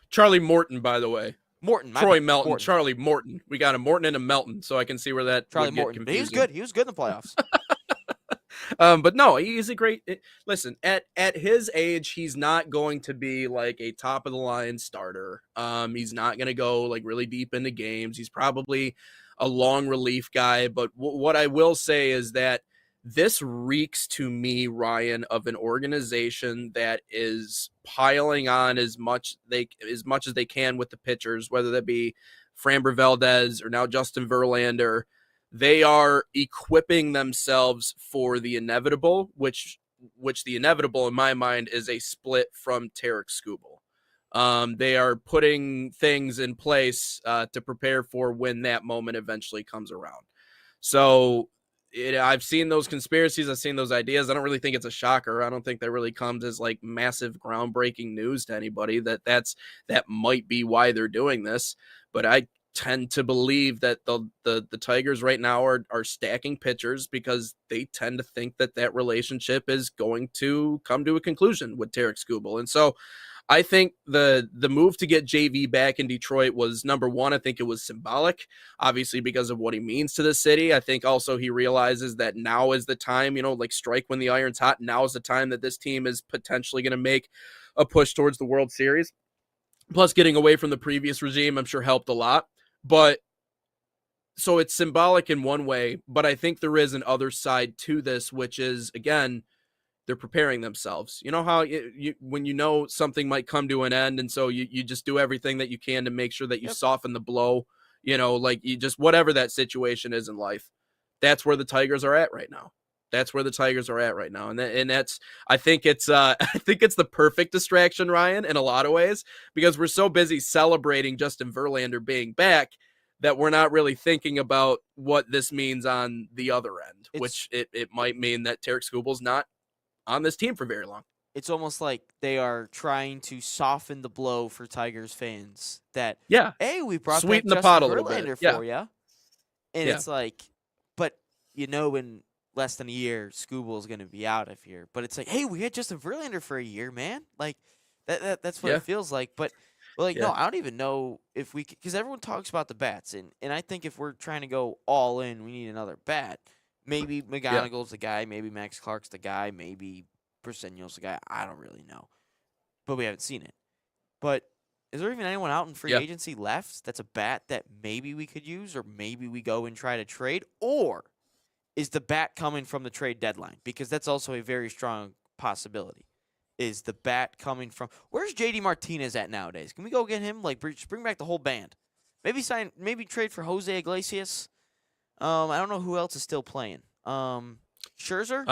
Charlie Morton, by the way. Morton. Troy Melton. Morton. Charlie Morton. We got a Morton and a Melton, so I can see where that Charlie would get Morton. But confusing. he was good in the playoffs. But no, he's a great. Listen, at his age, he's not going to be like a top of the line starter. He's not going to go like really deep into games. He's probably a long relief guy. But what I will say is that this reeks to me, Ryan, of an organization that is piling on as much as they can with the pitchers, whether that be Framber Valdez or now Justin Verlander. They are equipping themselves for the inevitable, which the inevitable in my mind is a split from Tarik Skubal. They are putting things in place to prepare for when that moment eventually comes around. So I've seen those conspiracies. I've seen those ideas. I don't really think it's a shocker. I don't think that really comes as like massive groundbreaking news to anybody that might be why they're doing this. But I tend to believe that the Tigers right now are stacking pitchers because they tend to think that relationship is going to come to a conclusion with Tarik Skubal. And so I think the move to get JV back in Detroit was, number one, I think it was symbolic, obviously because of what he means to the city. I think also he realizes that now is the time, like strike when the iron's hot. Now is the time that this team is potentially going to make a push towards the World Series. Plus getting away from the previous regime, I'm sure helped a lot. But so it's symbolic in one way, but I think there is an other side to this, which is, again, they're preparing themselves. You know how when you know something might come to an end, and so you just do everything that you can to make sure that you soften the blow, like you just, whatever that situation is in life. That's where the Tigers are at right now. And that's, I think it's the perfect distraction, Ryan, in a lot of ways, because we're so busy celebrating Justin Verlander being back that we're not really thinking about what this means on the other end, which it might mean that Tarik Skubal's not on this team for very long. It's almost like they are trying to soften the blow for Tigers fans that, hey, we brought sweeten back the pot a Justin little bit for you. And it's like, but in less than a year, Skubal is going to be out of here. But it's like, hey, we had Justin Verlander for a year, man. Like that's what it feels like. But no, I don't even know if we, because everyone talks about the bats, and I think if we're trying to go all in, we need another bat. Maybe McGonigal's the guy. Maybe Max Clark's the guy. Maybe Persenio's the guy. I don't really know. But we haven't seen it. But is there even anyone out in free agency left that's a bat that maybe we could use, or maybe we go and try to trade? Or is the bat coming from the trade deadline? Because that's also a very strong possibility. Is the bat coming from... Where's JD Martinez at nowadays? Can we go get him? Like, just bring back the whole band. Maybe trade for Jose Iglesias. I don't know who else is still playing. Scherzer?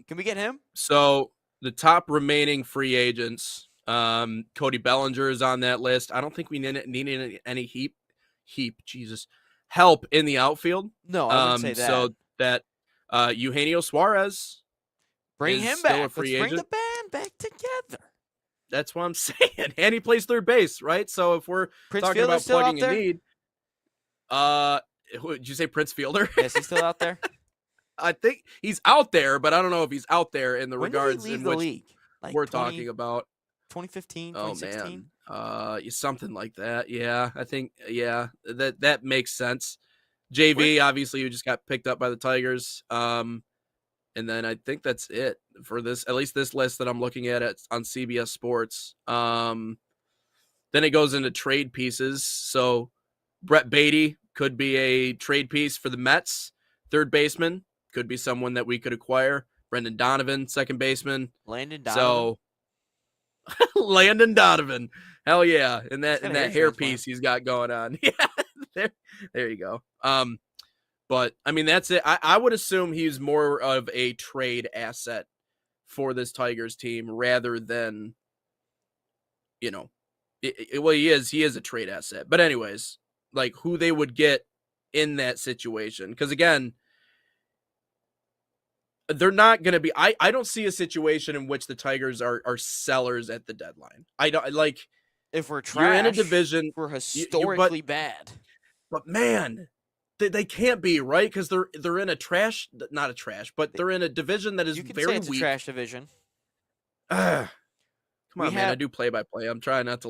Can we get him? So the top remaining free agents, Cody Bellinger is on that list. I don't think we need any help in the outfield. No, I wouldn't say that. So that Eugenio Suarez, bring him back. Let's bring the band back together. That's what I'm saying. And he plays third base, right? So if we're talking about plugging a need, did you say Prince Fielder? Is he still out there? I think he's out there, but I don't know if he's out there in the regards in which league? Like we're talking about. 2015, 2016? Something like that. Yeah, I think, that makes sense. JV, obviously, who just got picked up by the Tigers. And then I think that's it for this, at least this list that I'm looking at on CBS Sports. Then it goes into trade pieces. So Brett Beatty could be a trade piece for the Mets. Third baseman could be someone that we could acquire. Brendan Donovan, second baseman. Landon Donovan. So Landon Donovan. Hell yeah. And that hairpiece he's got going on. Yeah. There you go. But I mean, that's it. I would assume he's more of a trade asset for this Tigers team rather than, well, he is a trade asset. But anyways, like who they would get in that situation. Because again, they're not going to be, I don't see a situation in which the Tigers are sellers at the deadline. I don't like, if we're trash, you're in a division, we're historically bad. But man, they can't be, right? Because they're in not a trash, but they're in a division that is you can very say it's weak. A trash division. Come on, man. I do play by play. I'm trying not to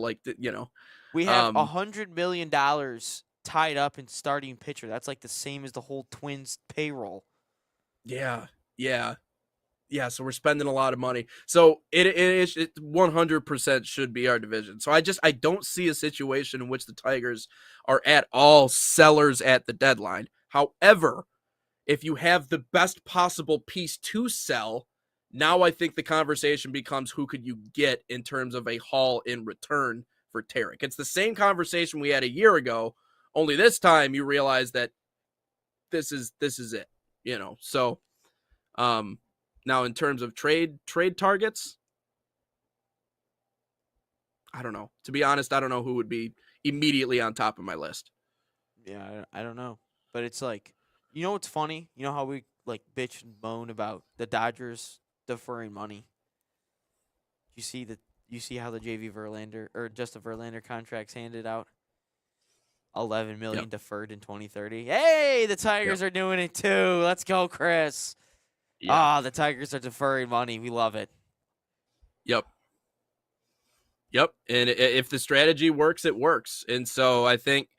We have $100 million tied up in starting pitcher. That's like the same as the whole Twins payroll. Yeah. Yeah, so we're spending a lot of money. So it 100% should be our division. So I don't see a situation in which the Tigers are at all sellers at the deadline. However, if you have the best possible piece to sell, now I think the conversation becomes who could you get in terms of a haul in return for Tarek. It's the same conversation we had a year ago, only this time you realize that this is it, So now in terms of trade targets, I don't know. To be honest, I don't know who would be immediately on top of my list. Yeah, I don't know. But it's like, you know what's funny? You know how we like bitch and moan about the Dodgers deferring money? You see how the JV Verlander or just the Verlander contracts handed out? 11 million deferred in 2030. Hey, the Tigers are doing it too. Let's go, Chris. Yeah. The Tigers are deferring money. We love it. Yep. And if the strategy works, it works. And so I think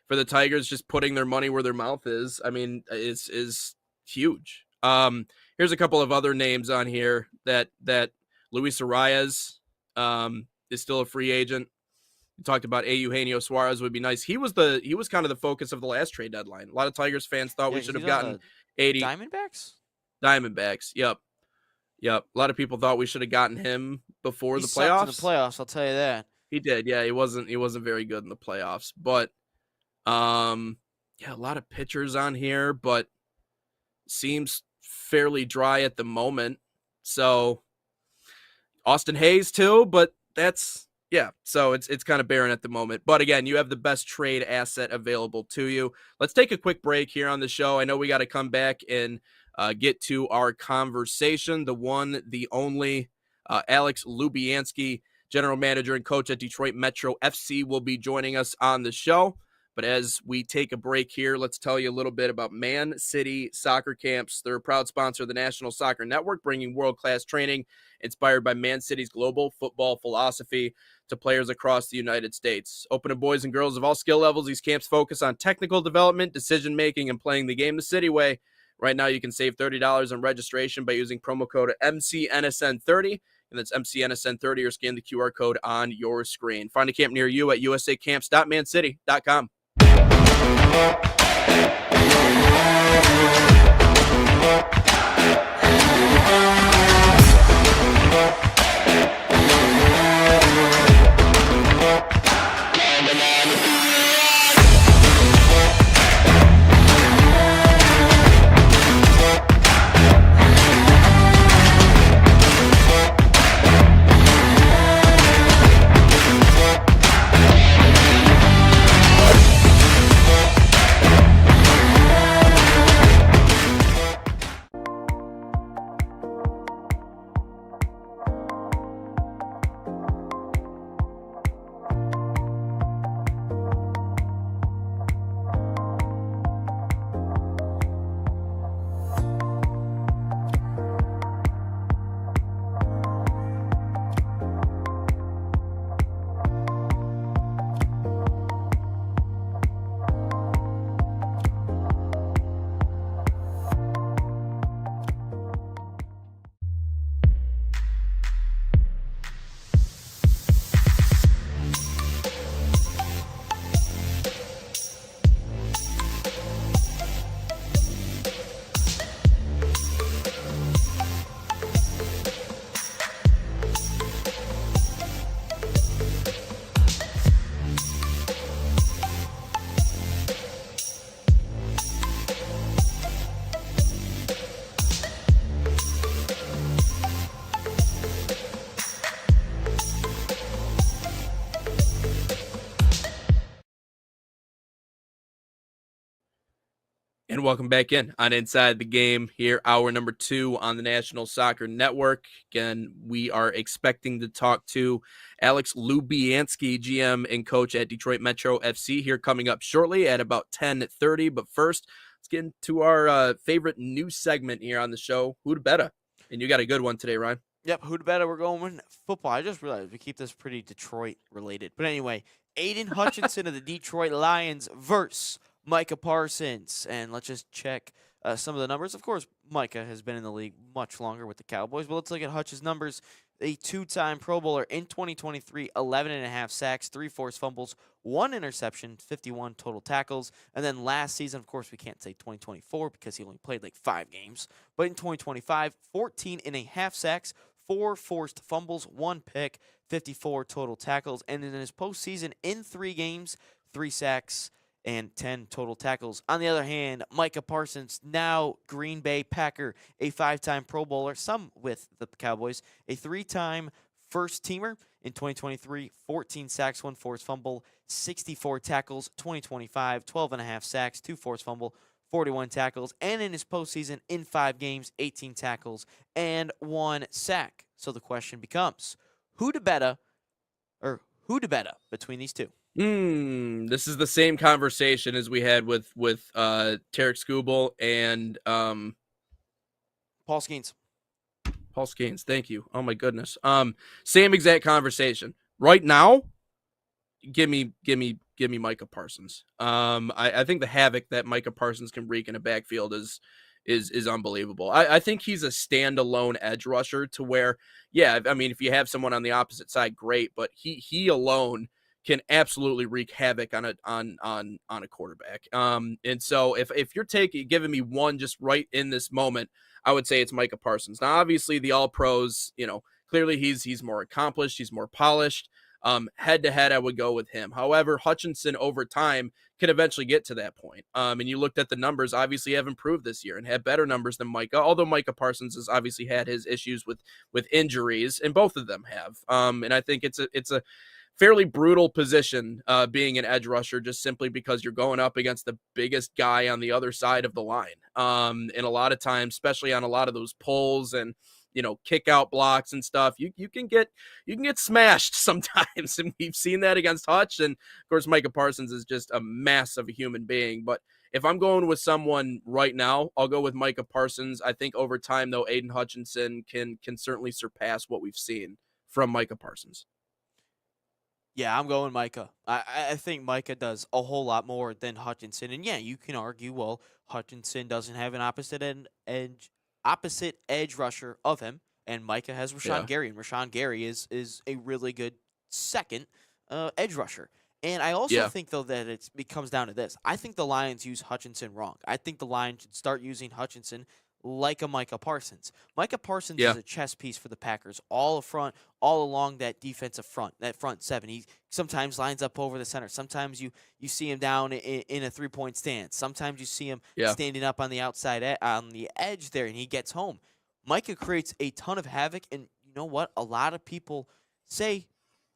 for the Tigers, just putting their money where their mouth is, I mean, is huge. Here's a couple of other names on here that Luis Arias is still a free agent. We talked about Eugenio Suarez would be nice. He was kind of the focus of the last trade deadline. A lot of Tigers fans thought we should have gotten 80 Diamondbacks. Yep. A lot of people thought we should have gotten him before the playoffs. In the playoffs, I'll tell you that. He did. Yeah, he wasn't very good in the playoffs, but a lot of pitchers on here, but seems fairly dry at the moment. So Austin Hayes too, but so it's kind of barren at the moment. But again, you have the best trade asset available to you. Let's take a quick break here on the show. I know we got to come back and get to our conversation. The one, the only, Alex Lubianski, general manager and coach at Detroit Metro FC, will be joining us on the show. But as we take a break here, let's tell you a little bit about Man City Soccer Camps. They're a proud sponsor of the National Soccer Network, bringing world-class training inspired by Man City's global football philosophy to players across the United States. Open to boys and girls of all skill levels, these camps focus on technical development, decision-making, and playing the game the City way. Right now, you can save $30 on registration by using promo code MCNSN30, and that's MCNSN30, or scan the QR code on your screen. Find a camp near you at usacamps.mancity.com. And welcome back in on Inside the Game here, hour number 2 on the National Soccer Network. Again, we are expecting to talk to Alex Lubianski, GM and coach at Detroit Metro FC, here coming up shortly at about 10:30. But first, let's get into our favorite new segment here on the show, Who to Betta. And you got a good one today, Ryan. Yep, who to betta? We're going football. I just realized we keep this pretty Detroit related. But anyway, Aiden Hutchinson of the Detroit Lions versus Micah Parsons. And let's just check some of the numbers. Of course, Micah has been in the league much longer with the Cowboys, but let's look at Hutch's numbers. A two-time Pro Bowler in 2023, 11.5 sacks, 3 forced fumbles, 1 interception, 51 total tackles. And then last season, of course, we can't say 2024 because he only played like 5 games. But in 2025, 14.5 sacks, 4 forced fumbles, 1 pick, 54 total tackles. And in his postseason, in 3 games, 3 sacks, and 10 total tackles. On the other hand, Micah Parsons, now Green Bay Packer, a 5-time Pro Bowler, some with the Cowboys, a 3-time first teamer in 2023, 14 sacks, 1 forced fumble, 64 tackles, 2025, 12.5 sacks, 2 forced fumble, 41 tackles, and in his postseason, in 5 games, 18 tackles, and 1 sack. So the question becomes, who to better between these two? This is the same conversation as we had with Tarek Skubal and Paul Skeens. Paul Skeens. Thank you. Oh my goodness. Same exact conversation. Right now, give me Micah Parsons. I think the havoc that Micah Parsons can wreak in a backfield is unbelievable. I think he's a standalone edge rusher to where, yeah, I mean, if you have someone on the opposite side, great, but he alone can absolutely wreak havoc on a quarterback. And so if you're giving me one just right in this moment, I would say it's Micah Parsons. Now, obviously, the All Pros, clearly he's more accomplished, he's more polished. Head to head, I would go with him. However, Hutchinson over time can eventually get to that point. And you looked at the numbers, obviously have improved this year and had better numbers than Micah, although Micah Parsons has obviously had his issues with injuries, and both of them have. And I think it's a fairly brutal position, being an edge rusher, just simply because you're going up against the biggest guy on the other side of the line. And a lot of times, especially on a lot of those pulls and kick out blocks and stuff, you can get smashed sometimes, and we've seen that against Hutch. And of course, Micah Parsons is just a mass of a human being. But if I'm going with someone right now, I'll go with Micah Parsons. I think over time, though, Aiden Hutchinson can certainly surpass what we've seen from Micah Parsons. Yeah, I'm going Micah. I think Micah does a whole lot more than Hutchinson. And yeah, you can argue, well, Hutchinson doesn't have an opposite edge rusher of him, and Micah has Rashawn Gary, and Rashawn Gary is a really good second edge rusher. And I also think, though, that it comes down to this. I think the Lions use Hutchinson wrong. I think the Lions should start using Hutchinson like a Micah Parsons. Micah Parsons is a chess piece for the Packers, all along that defensive front, that front seven. He sometimes lines up over the center. Sometimes you see him down in a 3-point stance. Sometimes you see him standing up on the outside, on the edge there, and he gets home. Micah creates a ton of havoc, and you know what? A lot of people say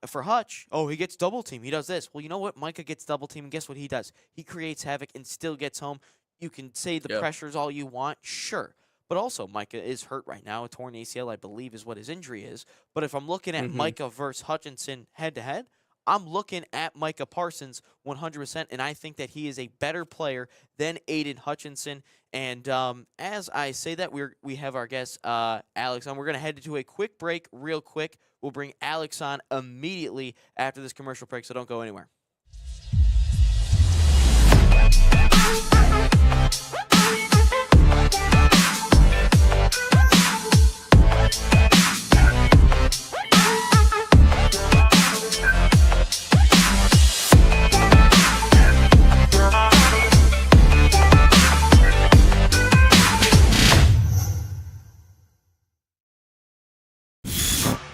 for Hutch, oh, he gets double team. He does this. Well, you know what? Micah gets double team, and guess what he does? He creates havoc and still gets home. You can say the pressure's all you want, sure. But also, Micah is hurt right now. A torn ACL, I believe, is what his injury is. But if I'm looking at Micah versus Hutchinson head-to-head, I'm looking at Micah Parsons 100%, and I think that he is a better player than Aiden Hutchinson. And as I say that, we have our guest, Alex, on. We're going to head to a quick break real quick. We'll bring Alex on immediately after this commercial break, so don't go anywhere.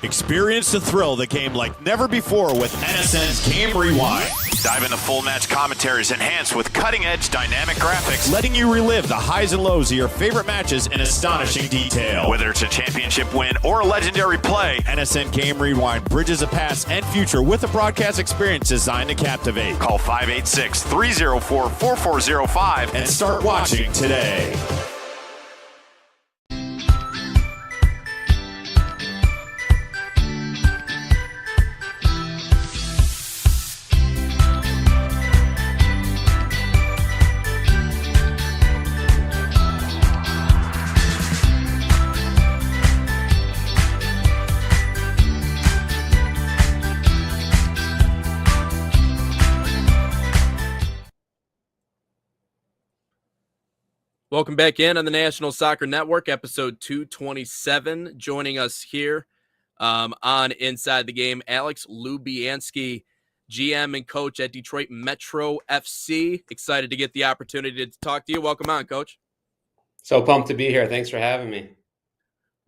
Experience the thrill of the game like never before with NSN's Game Rewind. Dive into full match commentaries enhanced with cutting-edge dynamic graphics, Letting you relive the highs and lows of your favorite matches in astonishing detail. whether it's a championship win or a legendary play. NSN Game Rewind bridges the past and future with a broadcast experience designed to captivate. Call 586-304-4405 And start watching today. Welcome back in on the National Soccer Network, episode 227. Joining us here on Inside the Game, Alex Lubianski, GM and coach at Detroit Metro FC. Excited to get the opportunity to talk to you. Welcome on, Coach. So pumped to be here. Thanks for having me.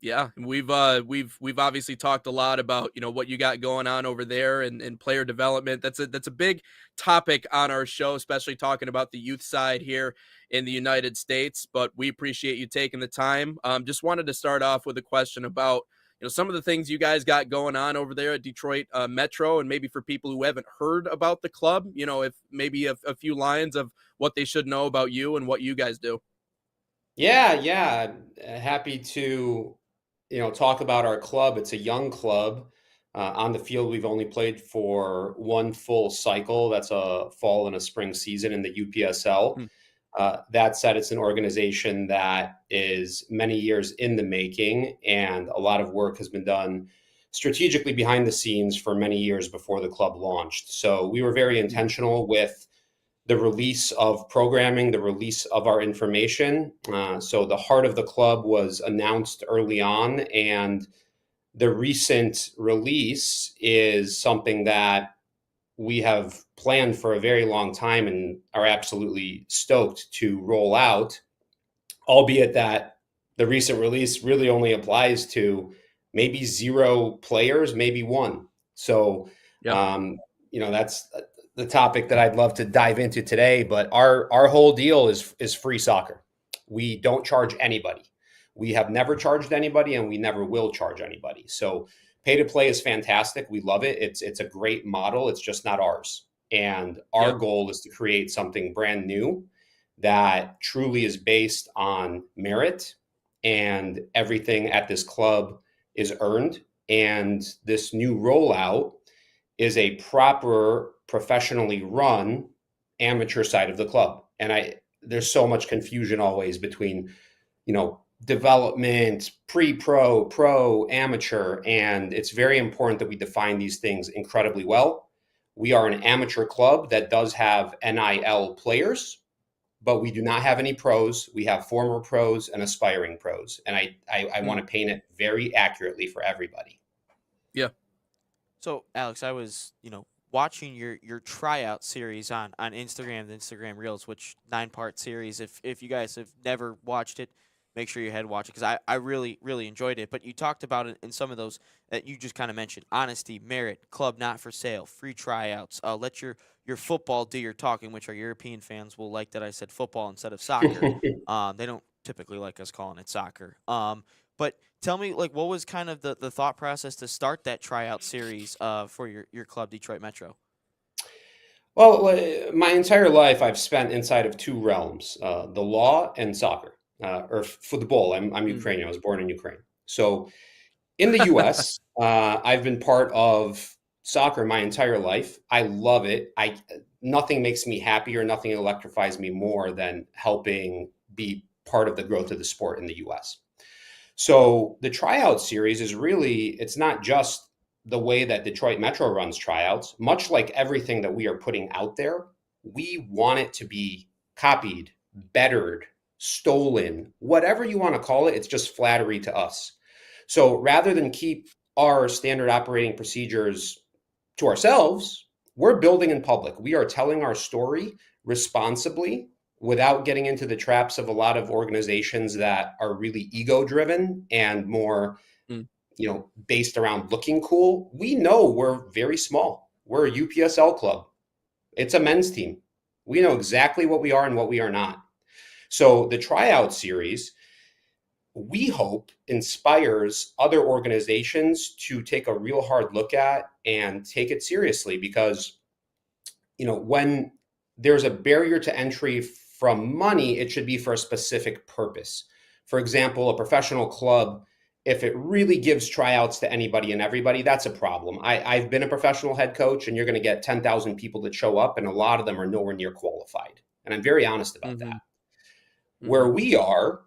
Yeah, we've obviously talked a lot about what you got going on over there and player development. That's a big topic on our show, especially talking about the youth side here in the United States. But we appreciate you taking the time. Just wanted to start off with a question about some of the things you guys got going on over there at Detroit Metro, and maybe for people who haven't heard about the club, if maybe a few lines of what they should know about you and what you guys do. Yeah. Happy to talk about our club. It's a young club. On the field, we've only played for one full cycle. That's a fall and a spring season in the UPSL. That said, it's an organization that is many years in the making, and a lot of work has been done strategically behind the scenes for many years before the club launched. So we were very intentional with the release of programming, the release of our information. So the heart of the club was announced early on, and the recent release is something that we have planned for a very long time and are absolutely stoked to roll out, albeit that the recent release really only applies to maybe 0 players, maybe 1. So, that's the topic that I'd love to dive into today, but our whole deal is free soccer. We don't charge anybody. We have never charged anybody, and we never will charge anybody. So pay to play is fantastic. We love it. It's a great model. It's just not ours. And our goal is to create something brand new that truly is based on merit, and everything at this club is earned. And this new rollout is a proper, professionally run amateur side of the club. And there's so much confusion always between, development, pre-pro, pro, amateur. And it's very important that we define these things incredibly well. We are an amateur club that does have NIL players, but we do not have any pros. We have former pros and aspiring pros. And I want to paint it very accurately for everybody. Yeah. So, Alex, I was, watching your tryout series on Instagram, the Instagram Reels, which 9-part series. If you guys have never watched it, make sure you head watch it, because I really, really enjoyed it. But you talked about it in some of those that you just kind of mentioned: honesty, merit, club not for sale, free tryouts. Let your football do your talking, which our European fans will like that I said football instead of soccer. They don't typically like us calling it soccer. But tell me, what was kind of the thought process to start that tryout series for your club, Detroit Metro? Well, my entire life I've spent inside of 2 realms, the law and soccer, or football. I'm Ukrainian. I was born in Ukraine. So in the U.S., I've been part of soccer my entire life. I love it. Nothing makes me happier, nothing electrifies me more than helping be part of the growth of the sport in the U.S. So the tryout series is really, it's not just the way that Detroit Metro runs tryouts. Much like everything that we are putting out there, we want it to be copied, bettered, stolen, whatever you want to call it. It's just flattery to us. So rather than keep our standard operating procedures to ourselves, we're building in public. We are telling our story responsibly, without getting into the traps of a lot of organizations that are really ego driven and more, based around looking cool. We know we're very small. We're a UPSL club. It's a men's team. We know exactly what we are and what we are not. So the tryout series, we hope, inspires other organizations to take a real hard look at and take it seriously, because, when there's a barrier to entry from money, it should be for a specific purpose. For example, a professional club, if it really gives tryouts to anybody and everybody, that's a problem. I've been a professional head coach, and you're going to get 10,000 people that show up, and a lot of them are nowhere near qualified. And I'm very honest about that. Where we are,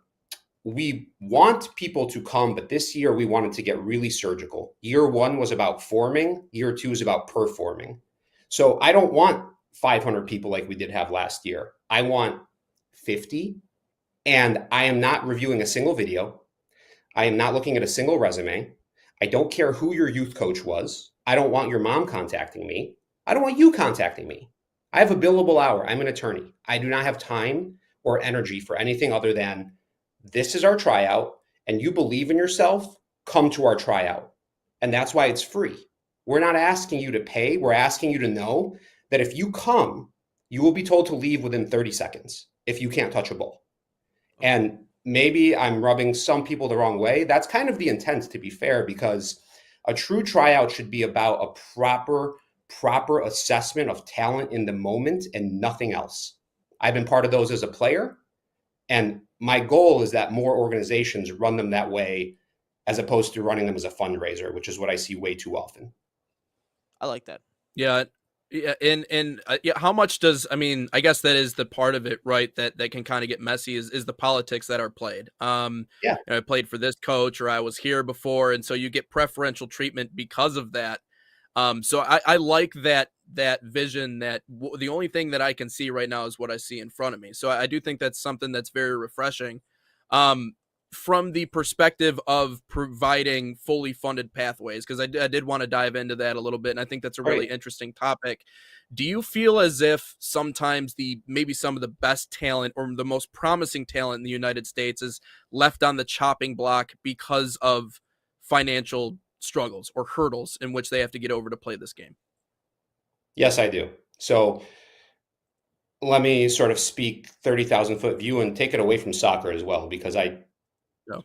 we want people to come, but this year we wanted to get really surgical. Year 1 was about forming. Year 2 is about performing. So I don't want 500 people like we did have last year. I want 50, And I am not reviewing a single video. I am not looking at a single resume. I don't care who your youth coach was. I don't want your mom contacting me. I don't want you contacting me. I have a billable hour. I'm an attorney. I do not have time or energy for anything other than this is our tryout, and you believe in yourself, come to our tryout. And that's why it's free. We're not asking you to pay. We're asking you to know that if you come, you will be told to leave within 30 seconds if you can't touch a ball. And maybe I'm rubbing some people the wrong way. That's kind of the intent, to be fair, because a true tryout should be about a proper assessment of talent in the moment and nothing else. I've been part of those as a player, and my goal is that more organizations run them that way as opposed to running them as a fundraiser, which is what I see way too often. I like that. Yeah. Yeah, and how much does, I mean, I guess that is the part of it, right? That can kind of get messy is the politics that are played. I played for this coach, or I was here before, and so you get preferential treatment because of that. So I like that vision that the only thing that I can see right now is what I see in front of me. So I do think that's something that's very refreshing. From the perspective of providing fully funded pathways, because I did want to dive into that a little bit, and I think that's a really interesting topic. Do you feel as if sometimes maybe some of the best talent or the most promising talent in the United States is left on the chopping block because of financial struggles or hurdles in which they have to get over to play this game? Yes, I do. So let me sort of speak 30,000 foot view and take it away from soccer as well, because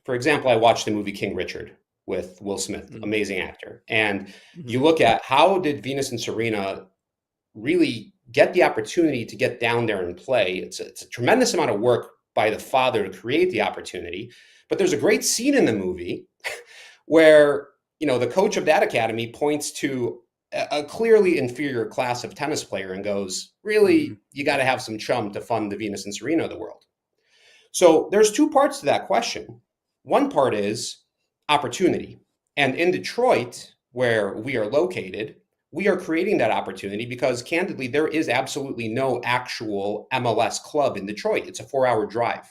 for example, I watched the movie King Richard with Will Smith, amazing actor. And you look at how did Venus and Serena really get the opportunity to get down there and play. It's a tremendous amount of work by the father to create the opportunity. But there's a great scene in the movie where, the coach of that academy points to a clearly inferior class of tennis player and goes, really, you got to have some chum to fund the Venus and Serena of the world. So there's two parts to that question. One part is opportunity. And in Detroit, where we are located, we are creating that opportunity because, candidly, there is absolutely no actual MLS club in Detroit. It's a 4-hour drive.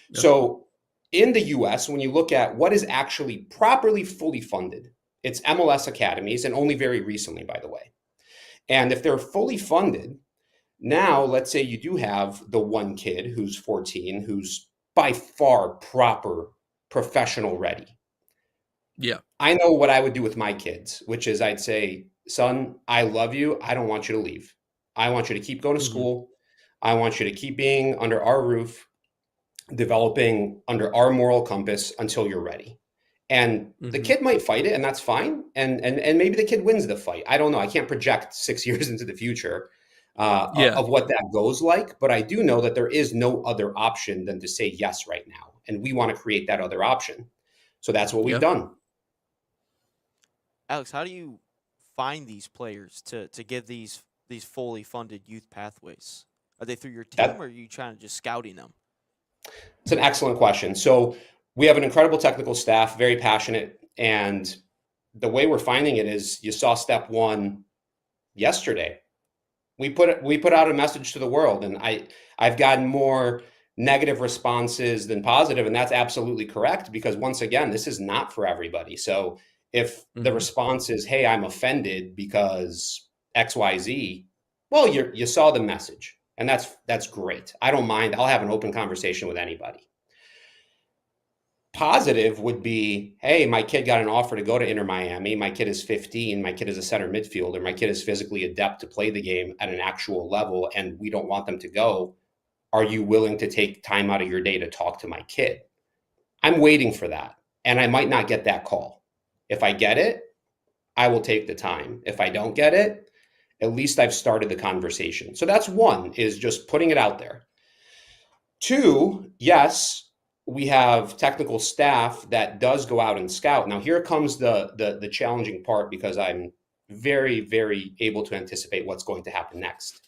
Yep. So in the US, when you look at what is actually properly fully funded, it's MLS academies, and only very recently, by the way. And if they're fully funded, now let's say you do have the one kid who's 14, who's by far proper professional ready. Yeah. I know what I would do with my kids, which is I'd say, son, I love you. I don't want you to leave. I want you to keep going to school. I want you to keep being under our roof, developing under our moral compass until you're ready. And the kid might fight it, and that's fine. And maybe the kid wins the fight. I don't know. I can't project 6 years into the future of what that goes like. But I do know that there is no other option than to say yes right now. And we want to create that other option. So that's what we've done. Alex, how do you find these players to give these fully funded youth pathways? Are they through your team, or are you trying to just scouting them? It's an excellent question. So we have an incredible technical staff, very passionate. And the way we're finding it is, you saw step one yesterday. We put out a message to the world, and I've gotten more negative responses than positive, and that's absolutely correct, because once again, this is not for everybody. So if the response is, hey, I'm offended because XYZ, well, you saw the message, and that's great. I don't mind. I'll have an open conversation with anybody. Positive would be, hey, my kid got an offer to go to Inter Miami. My kid is 15. My kid is a center midfielder. My kid is physically adept to play the game at an actual level, and we don't want them to go. Are you willing to take time out of your day to talk to my kid? I'm waiting for that, and I might not get that call. If I get it, I will take the time. If I don't get it, at least I've started the conversation. So that's one, is just putting it out there. Two, yes, we have technical staff that does go out and scout. Now, here comes the challenging part, because I'm very, very able to anticipate what's going to happen next.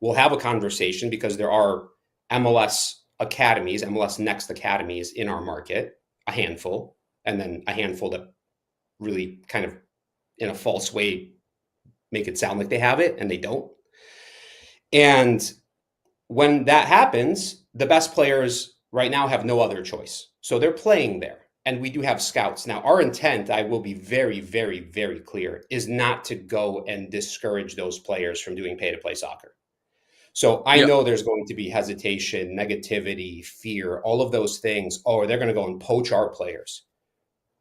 We'll have a conversation because there are MLS academies, MLS Next academies in our market, a handful, and then a handful that really kind of, in a false way, make it sound like they have it, and they don't. And when that happens, the best players right now have no other choice. So they're playing there. And we do have scouts. Now, our intent, I will be very, very, very clear, is not to go and discourage those players from doing pay-to-play soccer. So I know there's going to be hesitation, negativity, fear, all of those things. Oh, they're going to go and poach our players.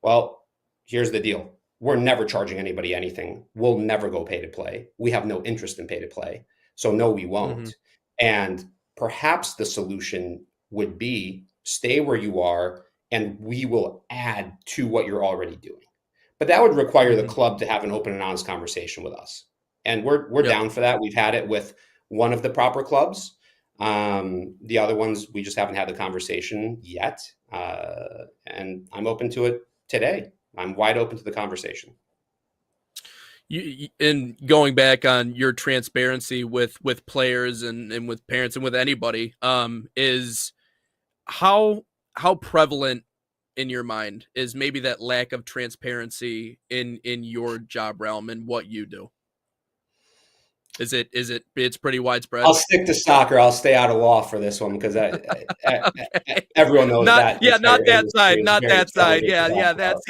Well, here's the deal. We're never charging anybody anything. We'll never go pay-to-play. We have no interest in pay-to-play. So no, we won't. And perhaps the solution would be stay where you are, and we will add to what you're already doing. But that would require the club to have an open and honest conversation with us. And we're down for that. We've had it with one of the proper clubs. The other ones, we just haven't had the conversation yet. And I'm open to it today. I'm wide open to the conversation. And going back on your transparency with players and with parents and with anybody, is how prevalent in your mind is maybe that lack of transparency in your job realm and what you do? It's pretty widespread? I'll stick to soccer. I'll stay out of law for this one because everyone knows that. Not that side. Yeah, that's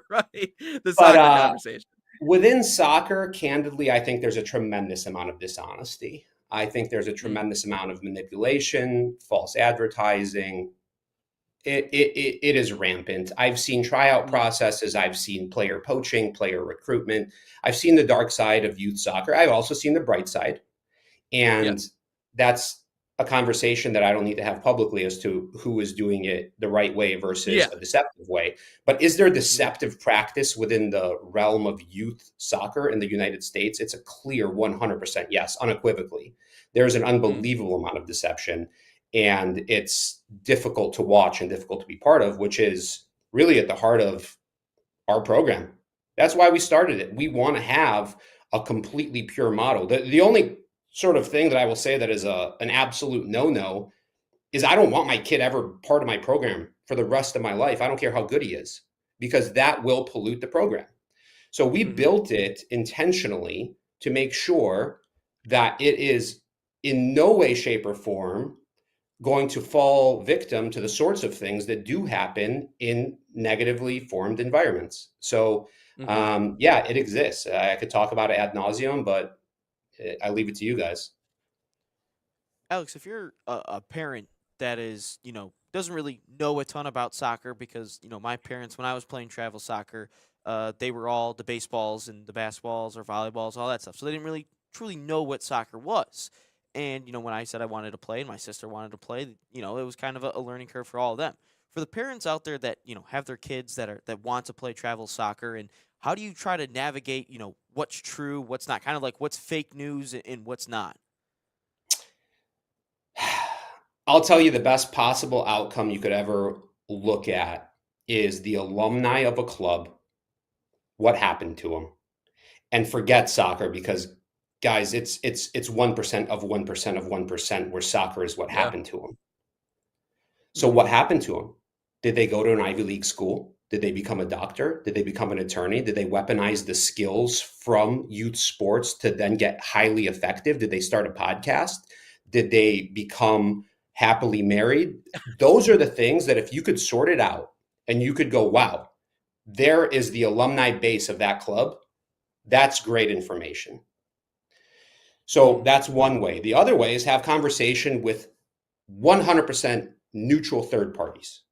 right. The soccer conversation. Within soccer, candidly, I think there's a tremendous amount of dishonesty. I think there's a tremendous amount of manipulation, false advertising. It is rampant. I've seen tryout processes. I've seen player poaching, player recruitment. I've seen the dark side of youth soccer. I've also seen the bright side. And that's a conversation that I don't need to have publicly as to who is doing it the right way versus a deceptive way. But is there deceptive practice within the realm of youth soccer in the United States? It's a clear 100% yes, unequivocally. There's an unbelievable amount of deception. And it's difficult to watch and difficult to be part of, which is really at the heart of our program. That's why we started it. We want to have a completely pure model. The only sort of thing that I will say that is an absolute no-no is I don't want my kid ever part of my program for the rest of my life. I don't care how good he is, because that will pollute the program. So we built it intentionally to make sure that it is in no way, shape, or form going to fall victim to the sorts of things that do happen in negatively formed environments. So, it exists. I could talk about it ad nauseum, but I leave it to you guys. Alex, if you're a parent that is, doesn't really know a ton about soccer, because, my parents, when I was playing travel soccer, they were all the baseballs and the basketballs or volleyballs, all that stuff. So they didn't really truly know what soccer was. And, when I said I wanted to play and my sister wanted to play, it was kind of a learning curve for all of them. For the parents out there that, have their kids that want to play travel soccer, and how do you try to navigate, what's true, what's not, kind of like what's fake news and what's not? I'll tell you, the best possible outcome you could ever look at is the alumni of a club, what happened to them, and forget soccer, because guys, it's 1% of 1% of 1% where soccer is what happened to them. So what happened to them? Did they go to an Ivy League school? Did they become a doctor? Did they become an attorney? Did they weaponize the skills from youth sports to then get highly effective? Did they start a podcast? Did they become happily married? Those are the things that if you could sort it out and you could go, wow, there is the alumni base of that club. That's great information. So that's one way. The other way is have conversation with 100% neutral third parties.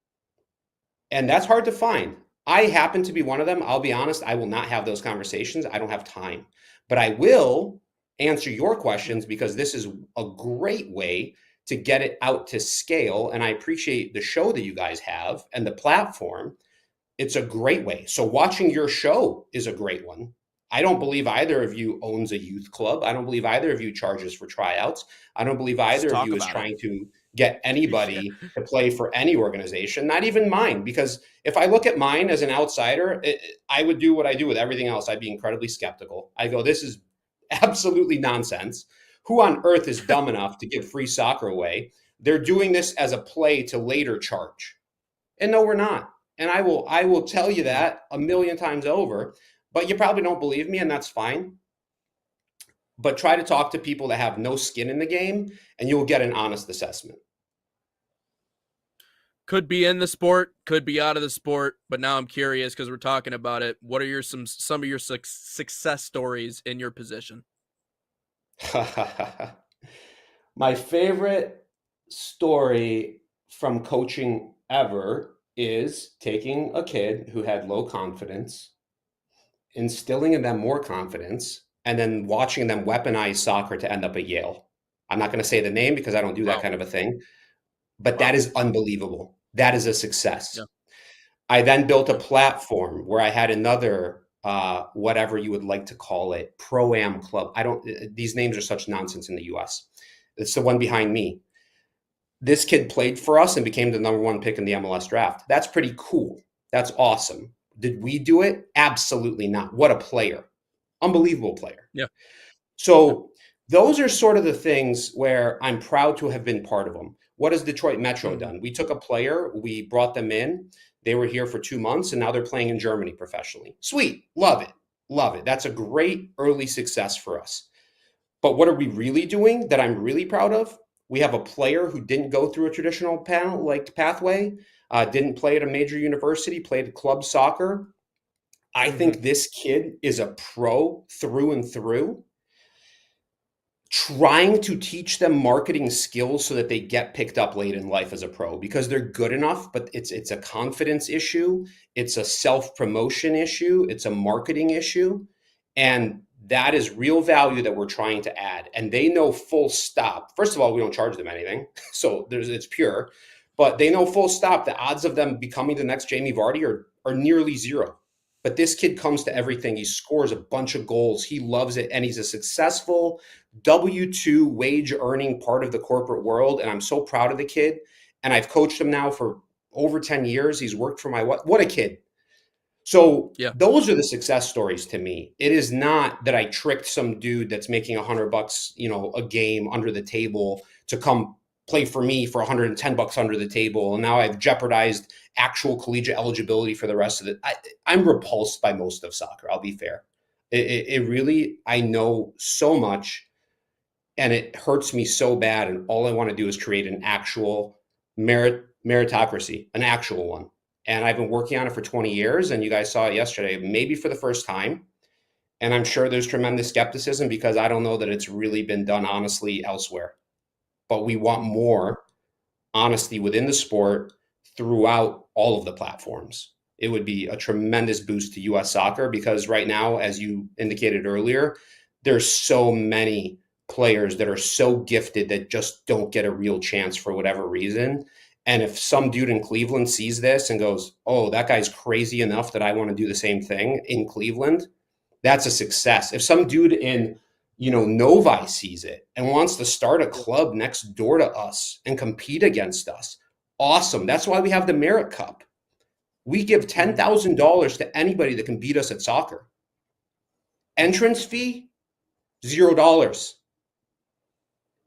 And that's hard to find. I happen to be one of them. I'll be honest, I will not have those conversations. I don't have time. But I will answer your questions, because this is a great way to get it out to scale. And I appreciate the show that you guys have and the platform. It's a great way. So watching your show is a great one. I don't believe either of you owns a youth club. I don't believe either of you charges for tryouts. I don't believe either of you is trying to get anybody to play for any organization, not even mine. Because if I look at mine as an outsider, I would do what I do with everything else. I'd be incredibly skeptical. I go, this is absolutely nonsense. Who on earth is dumb enough to give free soccer away? They're doing this as a play to later charge. And no, we're not. And I will tell you that a million times over. But you probably don't believe me, and that's fine. But try to talk to people that have no skin in the game, and you'll get an honest assessment. could be in the sport, could be out of the sport, but now I'm curious because we're talking about it. What are some of your success stories in your position? My favorite story from coaching ever is taking a kid who had low confidence, instilling in them more confidence, and then watching them weaponize soccer to end up at Yale. I'm not going to say the name because I don't do that Wow. kind of a thing, but Wow. that is unbelievable. That is a success. Yeah. I then built a platform where I had another, whatever you would like to call it, pro-am club. These names are such nonsense in the US. It's the one behind me. This kid played for us and became the #1 pick in the MLS draft. That's pretty cool. That's awesome. Did we do it? Absolutely not. What a player. Unbelievable player. Yeah. So those are sort of the things where I'm proud to have been part of them. What has Detroit Metro done? We took a player, we brought them in. They were here for 2 months, and now they're playing in Germany professionally. Sweet. Love it. Love it. That's a great early success for us. But what are we really doing that I'm really proud of? We have a player who didn't go through a traditional pathway, didn't play at a major university, played club soccer. I think this kid is a pro through and through. Trying to teach them marketing skills so that they get picked up late in life as a pro because they're good enough, but it's a confidence issue. It's a self-promotion issue. It's a marketing issue. And that is real value that we're trying to add. And they know full stop. First of all, we don't charge them anything. So it's pure. But they know full stop the odds of them becoming the next Jamie Vardy are nearly zero. But this kid comes to everything. He scores a bunch of goals. He loves it. And he's a successful W-2 wage earning part of the corporate world. And I'm so proud of the kid. And I've coached him now for over 10 years. He's worked for what a kid. So those are the success stories to me. It is not that I tricked some dude that's making $100, a game under the table to come play for me for $110 under the table. And now I've jeopardized actual collegiate eligibility for the rest of it. I'm repulsed by most of soccer. I'll be fair. It really, I know so much and it hurts me so bad. And all I want to do is create an actual meritocracy, an actual one. And I've been working on it for 20 years. And you guys saw it yesterday, maybe for the first time. And I'm sure there's tremendous skepticism because I don't know that it's really been done honestly elsewhere. But we want more honesty within the sport throughout all of the platforms. It would be a tremendous boost to U.S. soccer because right now, as you indicated earlier, there's so many players that are so gifted that just don't get a real chance for whatever reason. And if some dude in Cleveland sees this and goes, oh, that guy's crazy enough that I want to do the same thing in Cleveland, that's a success. If some dude in Novi sees it and wants to start a club next door to us and compete against us, awesome. That's why we have the Merit Cup. We give $10,000 to anybody that can beat us at soccer. Entrance fee, $0.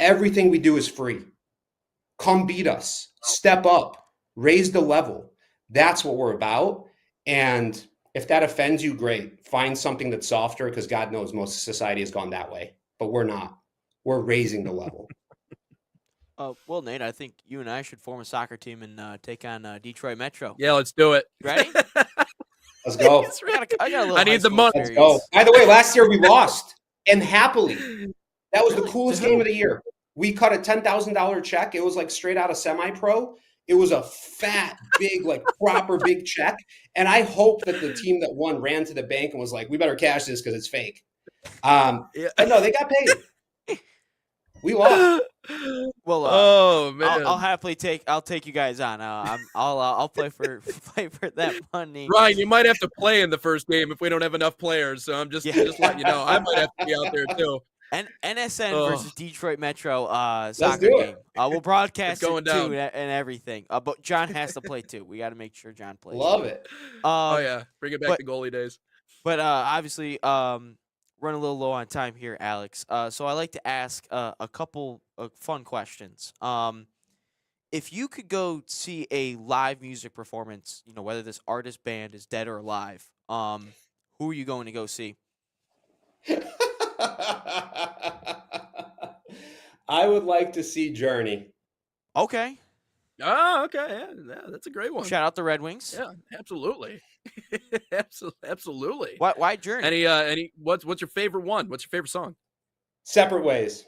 Everything we do is free. Come beat us. Step up. Raise the level. That's what we're about. And if that offends you, great. Find something that's softer because God knows most of society has gone that way. But we're not. We're raising the level. Well, Nate, I think you and I should form a soccer team and take on Detroit Metro. Yeah, let's do it. Ready? Let's go. I need the money. Let's go. By the way, last year we lost. And happily. That was the coolest game of the year. We cut a $10,000 check. It was like straight out of semi-pro. It was a fat, big, proper big check. And I hope that the team that won ran to the bank and was like, we better cash this because it's fake. But no, they got paid. We lost. Well, oh man, I'll happily I'll take you guys on. I'll play for that money. Ryan, you might have to play in the first game if we don't have enough players. So I'm just letting you know. I might have to be out there too. And NSN versus Detroit Metro soccer game. We'll broadcast it down. too and everything. But John has to play too. We got to make sure John plays. Love it. Oh yeah, bring it back to goalie days. But obviously, run a little low on time here, Alex. So I like to ask a couple of fun questions. If you could go see a live music performance, whether this artist band is dead or alive, who are you going to go see? I would like to see Journey. Okay. Oh, okay. Yeah, that's a great one. Shout out the Red Wings. Yeah, absolutely. Absolutely. Why Journey? Any what's your favorite one? What's your favorite song? Separate Ways.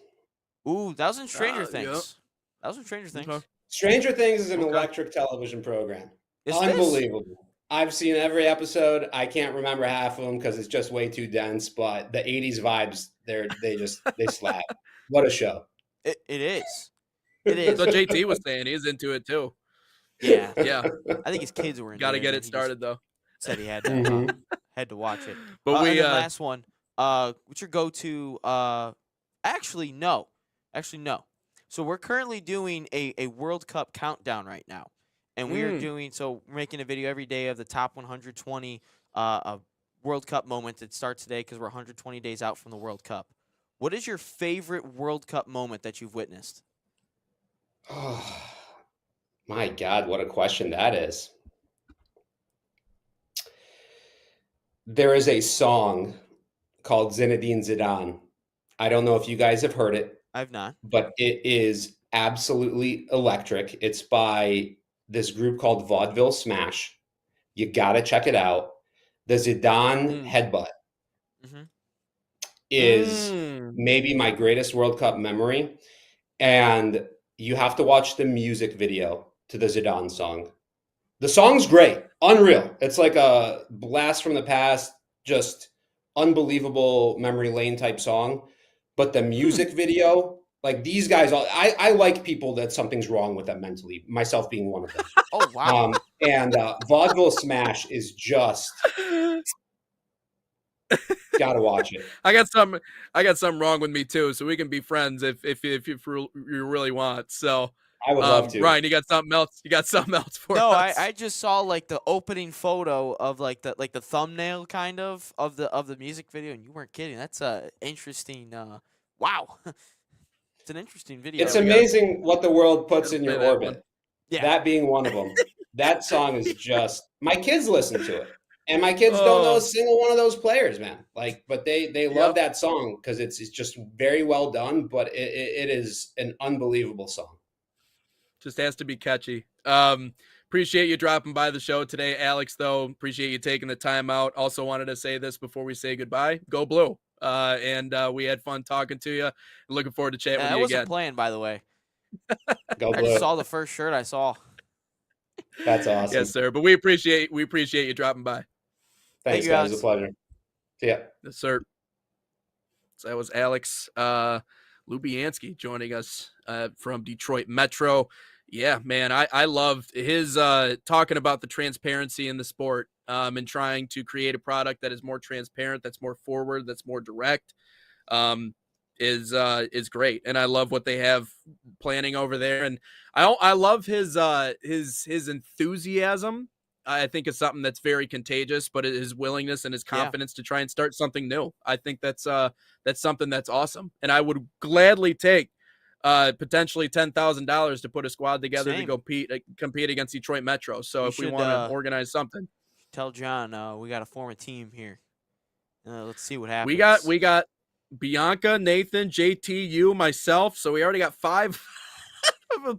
Ooh, that was in Stranger yeah. Things. That was in Stranger Things. Okay. Stranger Things is an Okay. electric television program. Is this? Unbelievable. I've seen every episode. I can't remember half of them because it's just way too dense. But the '80s vibes, they slap. What a show! It is. It is. So JT was saying he's into it too. Yeah. Yeah, I think his kids were into got to it. get and it he just started though. Said he had to Mhm. had to watch it. But And we then last one. What's your go-to? Actually, no. So we're currently doing a World Cup countdown right now, and we are doing we're making a video every day of the top 120 World Cup moments. It starts today because we're 120 days out from the World Cup. What is your favorite World Cup moment that you've witnessed? Oh, my God, what a question that is. There is a song called Zinedine Zidane. I don't know if you guys have heard it, I've not. but it is absolutely electric. It's by this group called Vaudeville Smash. You got to check it out. The Zidane headbutt Mhm. is maybe my greatest World Cup memory. And you have to watch the music video to the Zidane song. The song's great, unreal. It's like a blast from the past, just unbelievable memory lane type song. But the music video, like these guys, I like people that something's wrong with them mentally, myself being one of them. Oh wow. And Vaudeville Smash is just gotta watch it. I got something wrong with me too, so we can be friends if you really want. So I would love to. Ryan, you got something else? You got something else for No, us? I just saw like the opening photo of like the thumbnail kind of the music video, and you weren't kidding. That's a interesting. Wow, it's an interesting video. It's amazing what the world puts in your Play that orbit. one. Yeah. That being one of them. That song is just my kids listen to it. And my kids don't know a single one of those players, man. Like, but they love that song because it's just very well done, but it is an unbelievable song. Just has to be catchy. Appreciate you dropping by the show today, Alex, though. Appreciate you taking the time out. Also wanted to say this before we say goodbye. Go Blue. And we had fun talking to you. Looking forward to chatting with I you wasn't again. playing, by the way. Go I Blue. just saw the first shirt I saw. That's awesome. Yes, sir. But we appreciate you dropping by. Thanks, you, guys. It Alex. was a pleasure. See ya. Yes, sir. So that was Alex Lubianski joining us from Detroit Metro. Yeah, man, I love his talking about the transparency in the sport and trying to create a product that is more transparent, that's more forward, that's more direct, is great. And I love what they have planning over there. And I love his enthusiasm. I think is something that's very contagious, but his willingness and his confidence to try and start something new. I think that's something that's awesome. And I would gladly take potentially $10,000 to put a squad together to go compete against Detroit Metro. So if we want to organize something, tell John we got to form a team here. Let's see what happens. We got Bianca, Nathan, JT, you, myself. So we already got 5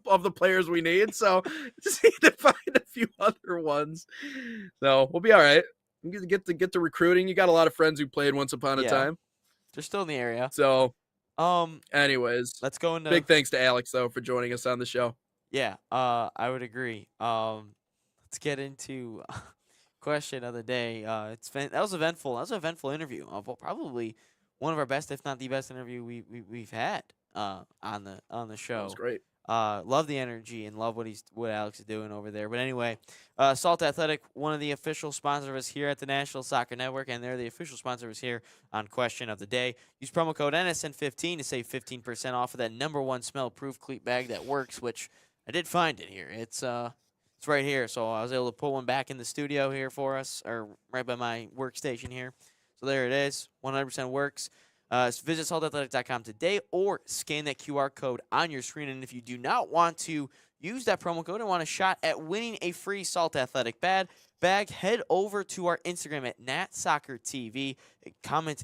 of the players we need. So just need to find a few other ones. So we'll be all right. You get to recruiting. You got a lot of friends who played once upon a time. They're still in the area. So anyways, let's go into big thanks to Alex though for joining us on the show. Yeah, I would agree. Let's get into question of the day. That was eventful. That was an eventful interview. Probably one of our best, if not the best interview we've had on the show. That was great. Love the energy and love what Alex is doing over there. But anyway, Salt Athletic, one of the official sponsors of us here at the National Soccer Network, and they're the official sponsor of us here on Question of the Day. Use promo code NSN15 to save 15% off of that #1 smell-proof cleat bag that works, which I did find it here. It's right here, so I was able to put one back in the studio here for us, or right by my workstation here. So there it is. 100% works. Visit saltathletic.com today or scan that QR code on your screen. And if you do not want to use that promo code and want a shot at winning a free Salt Athletic bag, head over to our Instagram at NatSoccerTV. Comment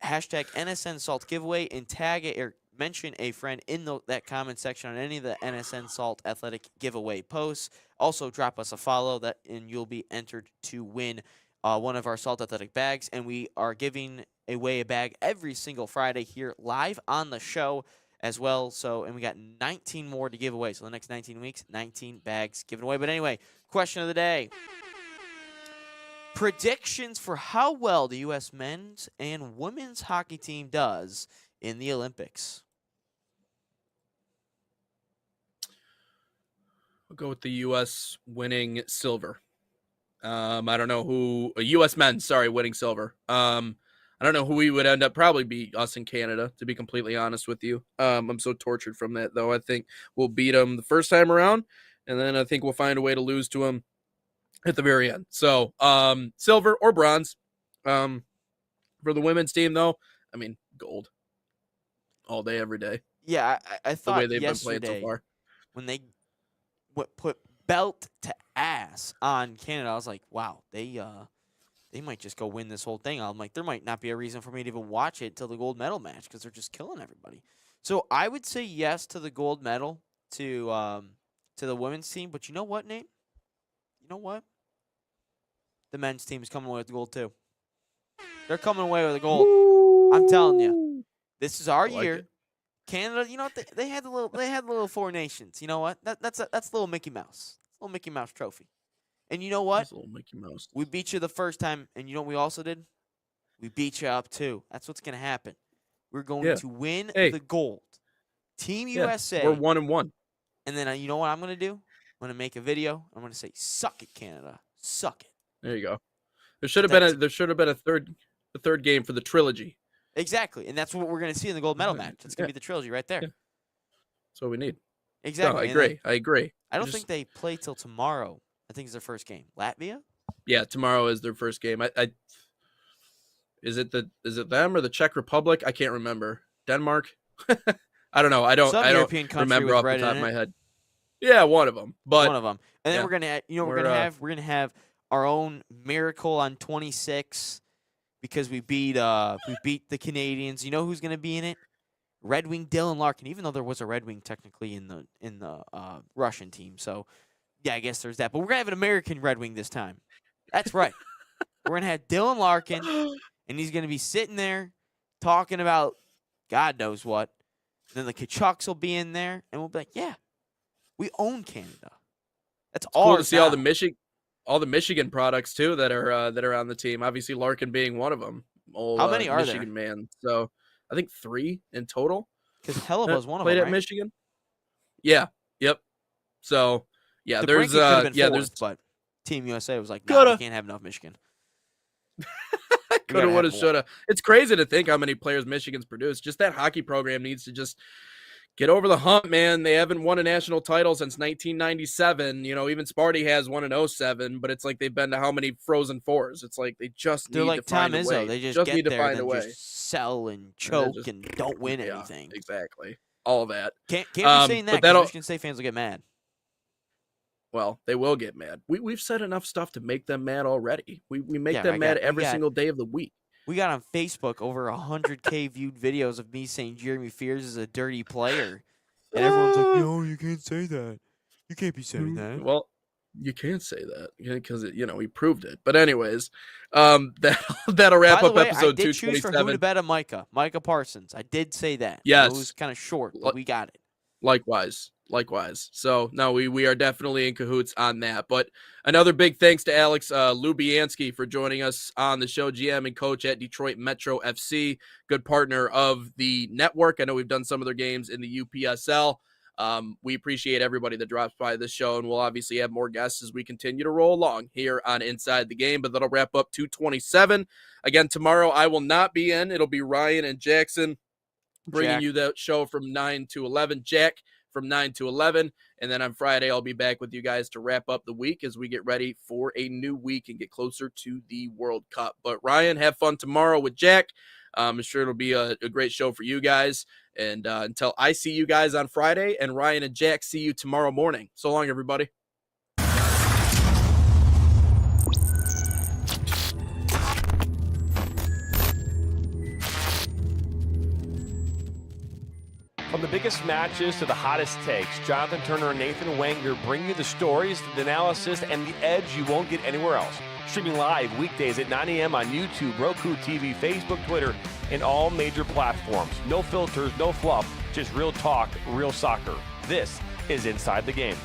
hashtag NSN Salt giveaway and tag it or mention a friend in that comment section on any of the NSN Salt Athletic giveaway posts. Also, drop us a follow, and you'll be entered to win one of our Salt Athletic bags. And we are giving away a bag every single Friday here live on the show as well. So, and we got 19 more to give away. So the next 19 weeks, 19 bags given away. But anyway, question of the day. Predictions for how well the U.S. men's and women's hockey team does in the Olympics. I'll go with the U.S. winning silver. I don't know who U.S. men. Sorry, winning silver. I don't know who we would end up. Probably be us in Canada, to be completely honest with you. I'm so tortured from that, though. I think we'll beat them the first time around, and then I think we'll find a way to lose to them at the very end. So, silver or bronze. For the women's team, though, I mean, gold. All day, every day. Yeah, I thought the way they've yesterday been playing so far. when they put belt to ass on Canada, I was like, wow, they might just go win this whole thing. I'm like, there might not be a reason for me to even watch it till the gold medal match because they're just killing everybody. So I would say yes to the gold medal to the women's team. But you know what, Nate? You know what? The men's team is coming away with the gold too. They're coming away with the gold. I'm telling you, this is our year. It. Canada, you know what? They had the little four nations. You know what? That's little Mickey Mouse. Little Mickey Mouse trophy. And you know what? That's a little Mickey Mouse. We beat you the first time, and you know what we also did? We beat you up too. That's what's gonna happen. We're going to win the gold. Team USA. We're 1-1. And then you know what I'm gonna do? I'm gonna make a video. I'm gonna say, "Suck it, Canada. Suck it." There you go. There should have been a third game for the trilogy. Exactly, and that's what we're going to see in the gold medal match. It's going to be the trilogy right there. Yeah. That's what we need. Exactly. No, I agree. I don't think they play till tomorrow. I think it's their first game. Latvia? Yeah, tomorrow is their first game. Is it them or the Czech Republic? I can't remember. Denmark? I don't know. I don't European country remember off the red top in of my it. head. Yeah, one of them. But One of them. And then yeah. we're going to have our own miracle on 26 because we beat the Canadians. You know who's going to be in it? Red Wing Dylan Larkin, even though there was a Red Wing technically in the Russian team. So, yeah, I guess there's that. But we're going to have an American Red Wing this time. That's right. We're going to have Dylan Larkin, and he's going to be sitting there talking about God knows what. Then the Kachucks will be in there, and we'll be like, yeah, we own Canada. That's it's cool ours to see now. all the Michigan products too that are on the team. Obviously, Larkin being one of them. How many are Michigan there? Man. So I think 3 in total. Because Hella was one of played them, at right? Michigan. Yeah. Yep. So yeah, DeBrincat could've been fourth, but Team USA was like, no, we can't have enough Michigan. Coulda, woulda, shoulda. It's crazy to think how many players Michigan's produced. Just that hockey program needs to just get over the hump, man. They haven't won a national title since 1997. You know, even Sparty has one in 07, but it's like they've been to how many Frozen Fours? It's like they just They're need like to find Tom a way. Izzo. They just get need to there find and a way. just sell and choke and don't win anything. Exactly. All that. Can't be saying that because Michigan State fans will get mad. Well, they will get mad. We've said enough stuff to make them mad already. We make them mad every single day of the week. We got on Facebook over 100K viewed videos of me saying Jeremy Fears is a dirty player. And everyone's like, no, you can't say that. You can't be saying that. Well, you can't say that because he proved it. But anyways, that'll wrap up episode 227. I did choose for who to bet on Micah Parsons. I did say that. Yes. It was kind of short, but we got it. Likewise. So, no, we are definitely in cahoots on that. But another big thanks to Alex Lubianski for joining us on the show, GM and coach at Detroit Metro FC, good partner of the network. I know we've done some of their games in the UPSL. We appreciate everybody that drops by this show, and we'll obviously have more guests as we continue to roll along here on Inside the Game, but that'll wrap up 227. Again, tomorrow I will not be in. It'll be Ryan and Jackson bringing you that show from 9 to 11. Jack from 9 to 11. And then on Friday, I'll be back with you guys to wrap up the week as we get ready for a new week and get closer to the World Cup. But Ryan, have fun tomorrow with Jack. I'm sure it'll be a great show for you guys. And until I see you guys on Friday, and Ryan and Jack see you tomorrow morning. So long, everybody. From the biggest matches to the hottest takes, Jonathan Turner and Nathan Wenger bring you the stories, the analysis, and the edge you won't get anywhere else. Streaming live weekdays at 9 a.m. on YouTube, Roku TV, Facebook, Twitter, and all major platforms. No filters, no fluff, just real talk, real soccer. This is Inside the Game.